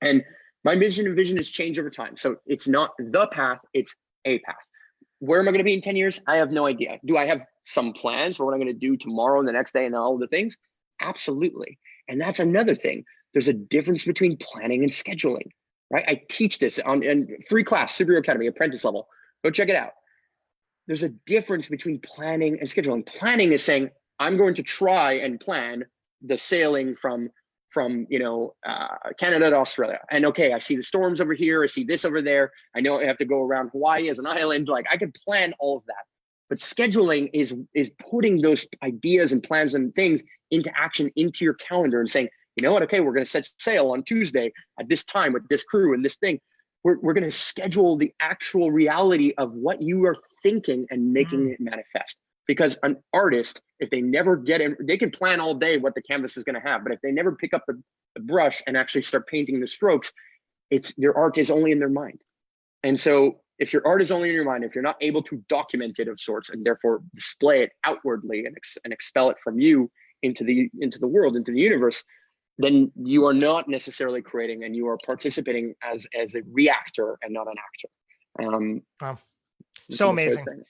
And my mission and vision has changed over time. So it's not the path, it's a path. Where am I going to be in 10 years? I have no idea. Do I have some plans for what I'm going to do tomorrow and the next day and all of the things? Absolutely. And that's another thing. There's a difference between planning and scheduling, right? I teach this in free class, Superhero Academy, apprentice level. Go check it out. There's a difference between planning and scheduling. Planning is saying, I'm going to try and plan the sailing from Canada to Australia. And okay, I see the storms over here. I see this over there. I know I have to go around Hawaii as an island. Like, I can plan all of that. But scheduling is putting those ideas and plans and things into action, into your calendar, and saying, you know what, okay, we're going to set sail on Tuesday at this time with this crew and this thing. We're going to schedule the actual reality of what you are thinking and making it manifest. Because an artist, if they never get in, they can plan all day what the canvas is going to have, but if they never pick up the brush and actually start painting the strokes, their art is only in their mind. And so if your art is only in your mind, if you're not able to document it of sorts and therefore display it outwardly and expel it from you into the world, into the universe, then you are not necessarily creating, and you are participating as a reactor and not an actor. Wow. So amazing.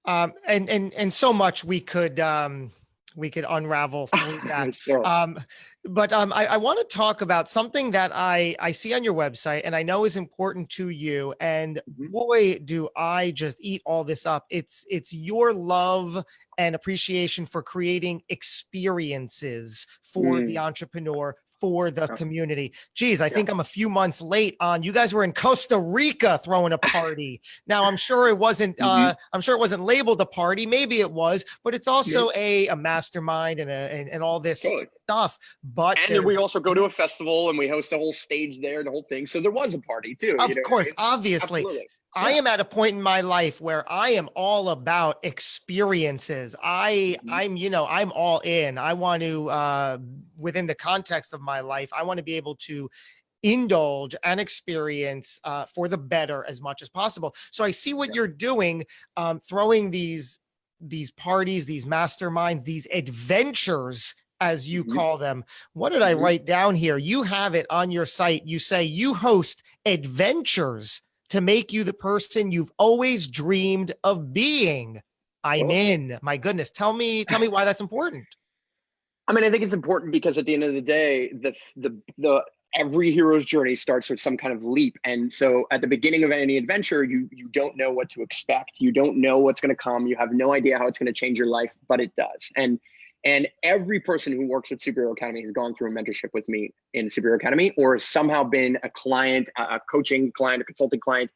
And so much we could unravel through that. Sure. But I want to talk about something that I see on your website and I know is important to you. And boy, do I just eat all this up. It's your love and appreciation for creating experiences for the entrepreneur, for the community. Geez, I think I'm a few months late on. You guys were in Costa Rica throwing a party. Now I'm sure it wasn't. I'm sure it wasn't labeled a party. Maybe it was, but it's also a mastermind and all this stuff. But and we also go to a festival and we host a whole stage there, the whole thing. So there was a party too. Of course, obviously. Absolutely. I am at a point in my life where I am all about experiences. I'm all in. I want to, within the context of my life, I want to be able to indulge and experience for the better as much as possible. So I see what you're doing, throwing these parties, these masterminds, these adventures, as you call them. What did I write down here? You have it on your site. You say you host adventures to make you the person you've always dreamed of being. I'm in. My goodness. Tell me why that's important. I mean, I think it's important because at the end of the day, the every hero's journey starts with some kind of leap. And so at the beginning of any adventure, you don't know what to expect. You don't know what's going to come. You have no idea how it's going to change your life, but it does. And every person who works with Superhero Academy has gone through a mentorship with me in Superhero Academy, or has somehow been a client, a coaching client, a consulting client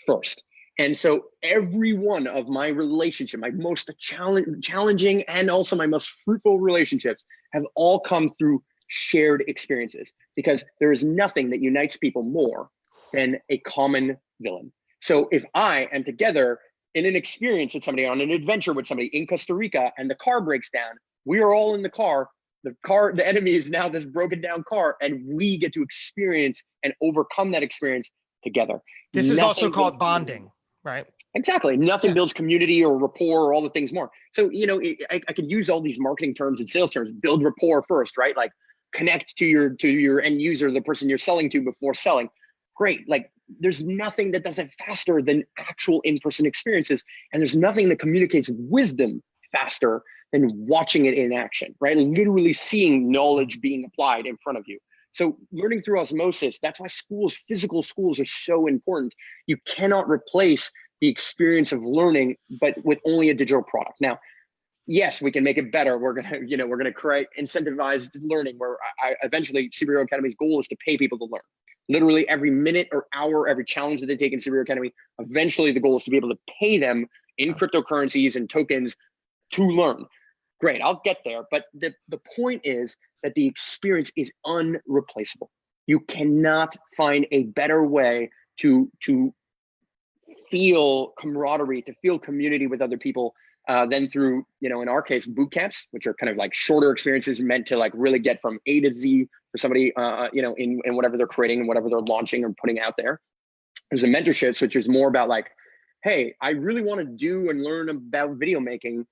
first. And so every one of my relationship, my most challenging and also my most fruitful relationships have all come through shared experiences, because there is nothing that unites people more than a common villain. So if I am together in an experience with somebody, on an adventure with somebody in Costa Rica, and the car breaks down, we are all in the car. The enemy is now this broken down car, and we get to experience and overcome that experience together. This is also called bonding, right? Exactly. Nothing builds community or rapport or all the things more. So, I could use all these marketing terms and sales terms. Build rapport first, right? Like, connect to your end user, the person you're selling to, before selling. Great. Like, there's nothing that does it faster than actual in-person experiences. And there's nothing that communicates wisdom faster than watching it in action, right? Literally seeing knowledge being applied in front of you. So learning through osmosis, that's why physical schools are so important. You cannot replace the experience of learning, but with only a digital product. Now, yes, we can make it better. We're gonna create incentivized learning, where eventually Superhero Academy's goal is to pay people to learn. Literally every minute or hour, every challenge that they take in Superhero Academy, eventually the goal is to be able to pay them in cryptocurrencies and tokens to learn. Great, I'll get there. But the point is that the experience is unreplaceable. You cannot find a better way to feel camaraderie, to feel community with other people than through, in our case, boot camps, which are kind of like shorter experiences meant to like really get from A to Z for somebody, in whatever they're creating and whatever they're launching or putting out there. There's a mentorship, which is more about like, hey, I really want to do and learn about video making.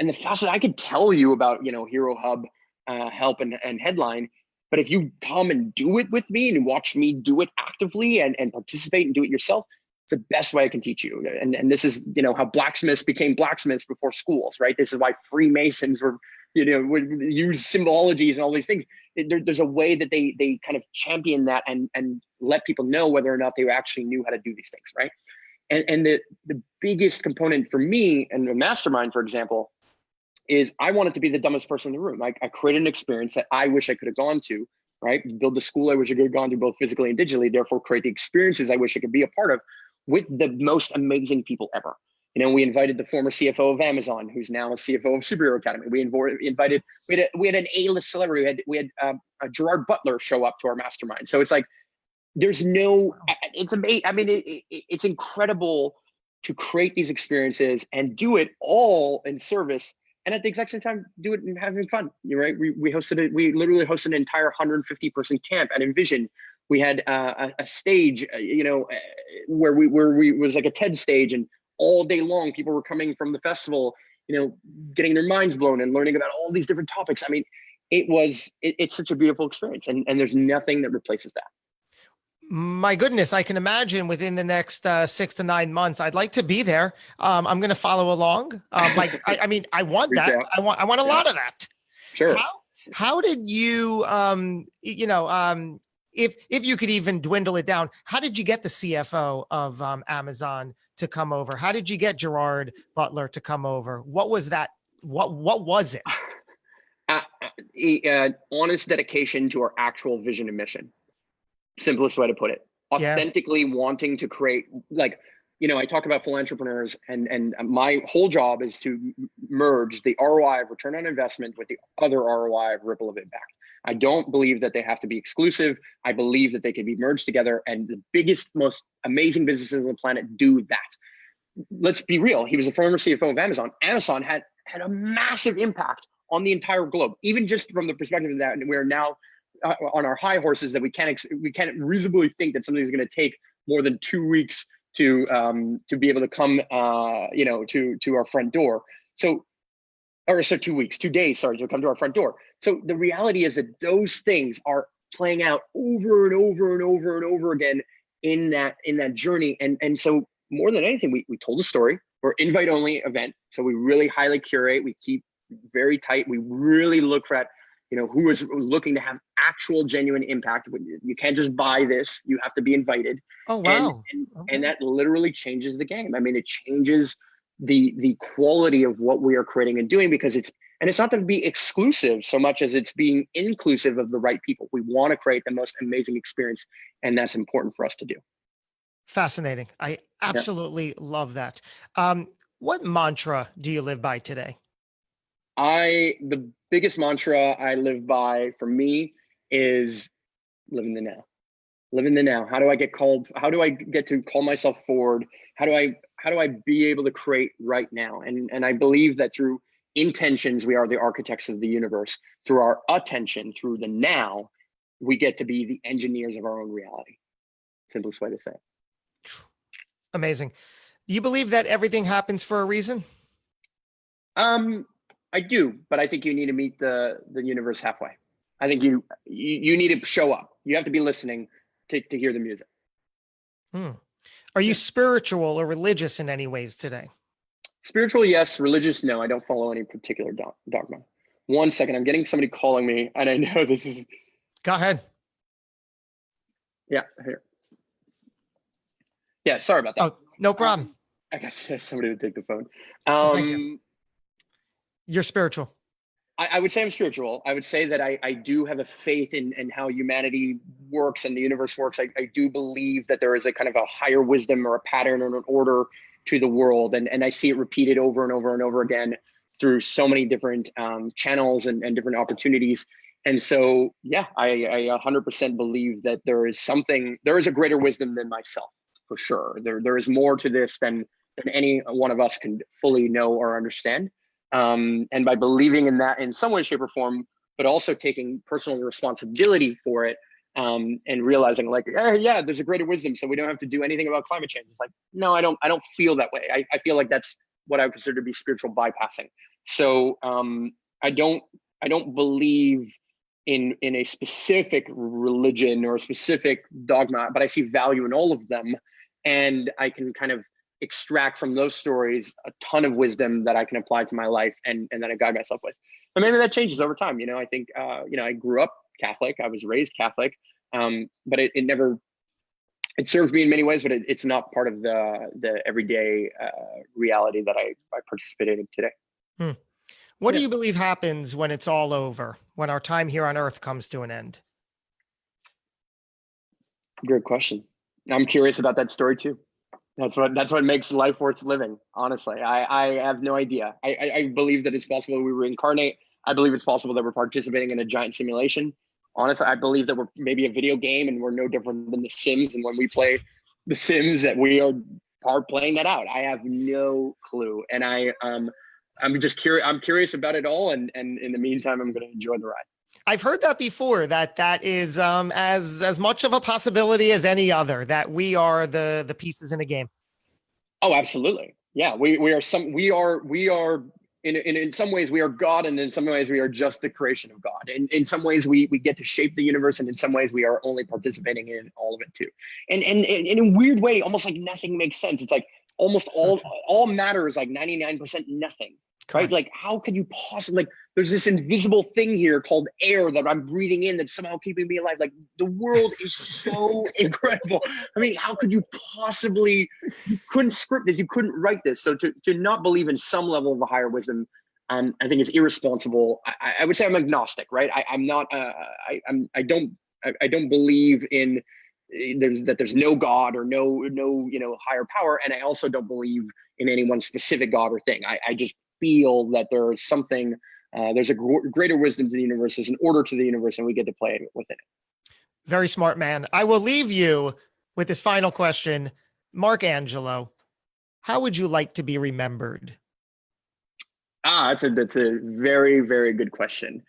And the fastest I could tell you about, Hero Hub, Help, and Headline, but if you come and do it with me and watch me do it actively and participate and do it yourself, it's the best way I can teach you. And this is, how blacksmiths became blacksmiths before schools, right? This is why Freemasons would use symbologies and all these things. There's a way that they kind of champion that and let people know whether or not they actually knew how to do these things, right? And the biggest component for me and the mastermind, for example, is I wanted to be the dumbest person in the room. I created an experience that I wish I could have gone to, right? Build the school I wish I could have gone to, both physically and digitally, therefore create the experiences I wish I could be a part of with the most amazing people ever. You know, we invited the former CFO of Amazon, who's now a CFO of Superhero Academy. We had an A-list celebrity. We had a Gerard Butler show up to our mastermind. So it's like, there's no, it's amazing. I mean, it's incredible to create these experiences and do it all in service, and at the exact same time do it and having fun. You're right. We literally hosted an entire 150-person camp at Envision. We had a stage, where we was like a TED stage, and all day long people were coming from the festival, getting their minds blown and learning about all these different topics. I mean, it's such a beautiful experience, and there's nothing that replaces that. My goodness, I can imagine within the next 6 to 9 months, I'd like to be there. I'm going to follow along. I want that. I want a lot of that. Sure. How did you, if you could even dwindle it down, how did you get the CFO of Amazon to come over? How did you get Gerard Butler to come over? What was that? What was it? Honest dedication to our actual vision and mission. Simplest way to put it. Authentically wanting to create, I talk about philanthropreneurs, and my whole job is to merge the ROI of return on investment with the other ROI of ripple of impact. I don't believe that they have to be exclusive. I believe that they can be merged together, and the biggest, most amazing businesses on the planet do that. Let's be real. He was a former CFO of Amazon. Amazon had a massive impact on the entire globe, even just from the perspective that we're now on our high horses, that we can't reasonably think that something's going to take more than 2 weeks to be able to come to our front door. So 2 weeks, 2 days, sorry, to come to our front door. So the reality is that those things are playing out over and over and over and over again in that journey. And so more than anything, we told a story. We're invite only event, so we really highly curate. We keep very tight. We really look for who is looking to have actual genuine impact. You can't just buy this, you have to be invited. Oh, wow. And that literally changes the game. I mean, it changes the quality of what we are creating and doing, because it's not to be exclusive so much as it's being inclusive of the right people. We want to create the most amazing experience, and that's important for us to do. Fascinating. I absolutely love that. What mantra do you live by today? The biggest mantra I live by for me is live in the now. Live in the now. How do I get to call myself forward? How do I be able to create right now? And I believe that through intentions, we are the architects of the universe. Through our attention, through the now, we get to be the engineers of our own reality. Simplest way to say it. Amazing. Do you believe that everything happens for a reason? I do, but I think you need to meet the universe halfway. I think you need to show up. You have to be listening to hear the music. Are you spiritual or religious in any ways today? Spiritual, yes. Religious, no. I don't follow any particular dogma. 1 second, I'm getting somebody calling me, and I know this is... Go ahead. Yeah, here. Yeah, sorry about that. Oh, no problem. I guess somebody would take the phone. Thank you. You're spiritual. I would say I'm spiritual. I would say that I do have a faith in how humanity works and the universe works. I do believe that there is a kind of a higher wisdom or a pattern or an order to the world. And I see it repeated over and over and over again through so many different channels and different opportunities. And so, yeah, I 100% believe that there is a greater wisdom than myself, for sure. There is more to this than any one of us can fully know or understand. And by believing in that in some way, shape, or form, but also taking personal responsibility for it, and realizing there's a greater wisdom, so we don't have to do anything about climate change. It's like, no, I don't feel that way. I feel like that's what I would consider to be spiritual bypassing. So I don't believe in a specific religion or a specific dogma, but I see value in all of them, and I can kind of extract from those stories a ton of wisdom that I can apply to my life and that I guide myself with. And maybe that changes over time. I think, I grew up Catholic. I was raised Catholic, but it it served me in many ways, but it's not part of the everyday reality that I participate in today. Hmm. What do you believe happens when it's all over, when our time here on Earth comes to an end? Good question. I'm curious about that story too. That's what makes life worth living. Honestly, I have no idea. I believe that it's possible we reincarnate. I believe it's possible that we're participating in a giant simulation. Honestly, I believe that we're maybe a video game and we're no different than the Sims. And when we play the Sims, that we are playing that out. I have no clue, and I'm just curious. I'm curious about it all, and in the meantime, I'm going to enjoy the ride. I've heard that before, that is as much of a possibility as any other, that we are the pieces in a game. Oh, absolutely. Yeah, we are in some ways we are God, and in some ways we are just the creation of God. And in some ways we get to shape the universe, and in some ways we are only participating in all of it too. And in a weird way, almost like nothing makes sense. It's like almost all matter is like 99% nothing. Right? Like, how could you possibly, like, there's this invisible thing here called air that I'm breathing in that's somehow keeping me alive. Like, the world is so incredible. I mean, how could you possibly, you couldn't script this, you couldn't write this. So to not believe in some level of a higher wisdom, I think is irresponsible. I would say I'm agnostic, right? I'm not, I don't believe in, there's no God or no higher power, and I also don't believe in any one specific God or thing. I just feel that there is something, there's a greater wisdom to the universe, there's an order to the universe, and we get to play within it. Very smart, man. I will leave you with this final question. Marc Angelo, how would you like to be remembered? That's a very, very good question.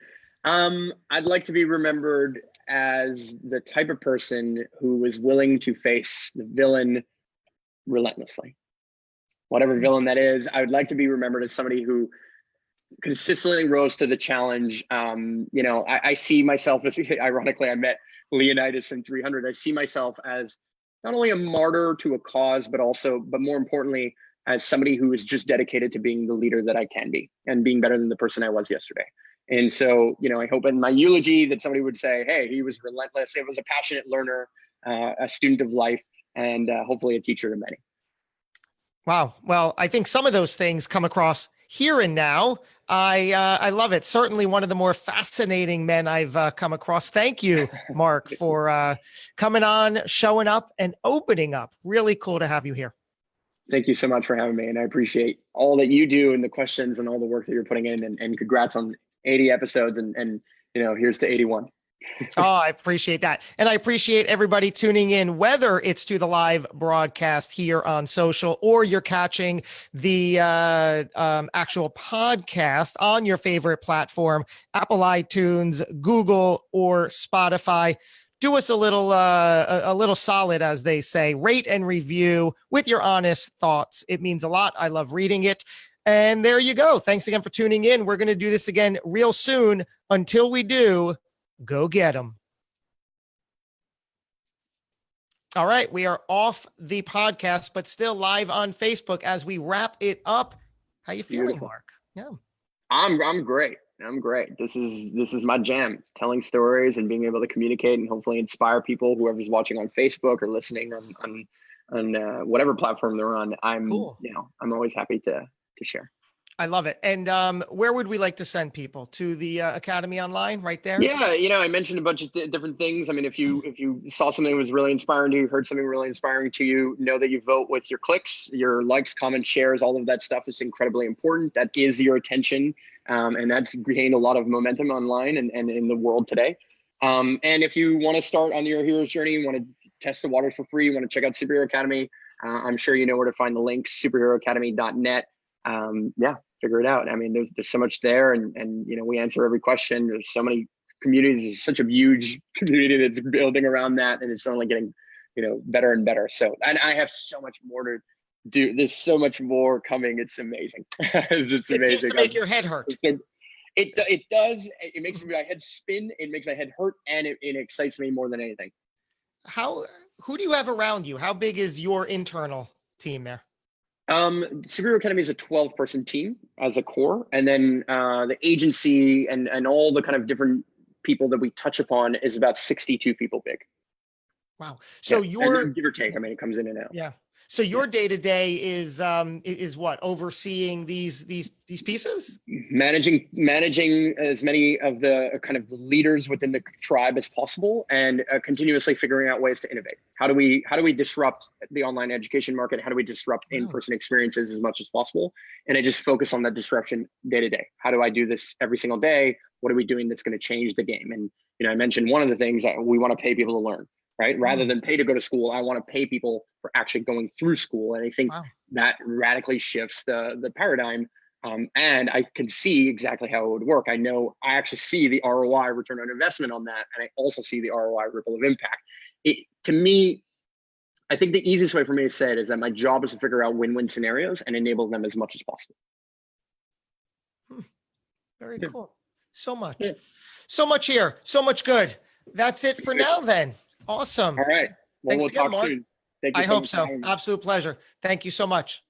I'd like to be remembered as the type of person who was willing to face the villain relentlessly. Whatever villain that is, I would like to be remembered as somebody who consistently rose to the challenge. I see myself as, ironically, I met Leonidas in 300. I see myself as not only a martyr to a cause, but more importantly, as somebody who is just dedicated to being the leader that I can be and being better than the person I was yesterday. And so, I hope in my eulogy that somebody would say, hey, he was relentless. It was a passionate learner, a student of life, and hopefully a teacher to many. Wow. Well, I think some of those things come across here and now. I love it. Certainly one of the more fascinating men I've come across. Thank you, Marc, for coming on, showing up, and opening up. Really cool to have you here. Thank you so much for having me. And I appreciate all that you do and the questions and all the work that you're putting in, and congrats on 80 episodes and here's to 81. Oh, I appreciate that. And I appreciate everybody tuning in, whether it's to the live broadcast here on social or you're catching the actual podcast on your favorite platform, Apple, iTunes, Google, or Spotify. Do us a little solid, as they say. Rate and review with your honest thoughts. It means a lot. I love reading it. And there you go. Thanks again for tuning in. We're going to do this again real soon. Until we do, go get them. All right. We are off the podcast, but still live on Facebook as we wrap it up. How you feeling, Beautiful. Marc? Yeah. I'm great. I'm great. This is my jam, telling stories and being able to communicate and hopefully inspire people, whoever's watching on Facebook or listening on whatever platform they're on. I'm always happy to share. I love it. And where would we like to send people? To the Academy Online right there? Yeah, I mentioned a bunch of different things. I mean, if you saw something that was really inspiring to you, heard something really inspiring to you, know that you vote with your clicks, your likes, comments, shares, all of that stuff is incredibly important. That is your attention. And that's gained a lot of momentum online and in the world today. And if you want to start on your hero's journey, you want to test the waters for free, you want to check out Superhero Academy, I'm sure you know where to find the links, superheroacademy.net. Figure it out. I mean, there's so much there, and we answer every question. There's so many communities. There's such a huge community that's building around that, and it's only getting better and better. So, and I have so much more to do. There's so much more coming. It's amazing. It's amazing. It seems to make your head hurt. So, it does. It makes my head spin. It makes my head hurt, and it excites me more than anything. Who do you have around you? How big is your internal team there? Superhero Academy is a 12-person team as a core, and then the agency and all the kind of different people that we touch upon is about 62 people big. Wow. So Yeah. your, And give or take, I mean, it comes in and out. yeah. So your day to day is what, overseeing these pieces? Managing as many of the kind of leaders within the tribe as possible, and continuously figuring out ways to innovate. How do we disrupt the online education market? How do we disrupt Wow. in-person experiences as much as possible? And I just focus on that disruption day to day. How do I do this every single day? What are we doing that's going to change the game? And I mentioned one of the things that we want to pay people to learn, right? Rather than pay to go to school, I want to pay people for actually going through school. And I think that radically shifts the paradigm. And I can see exactly how it would work. I know I actually see the ROI, return on investment, on that. And I also see the ROI, ripple of impact. To me, I think the easiest way for me to say it is that my job is to figure out win-win scenarios and enable them as much as possible. Very cool. So much here. So much good. That's it for now then. Awesome. All right. Well, Thanks we'll again, talk Marc. soon. Thank you I so hope much. so. Absolute pleasure. Thank you so much.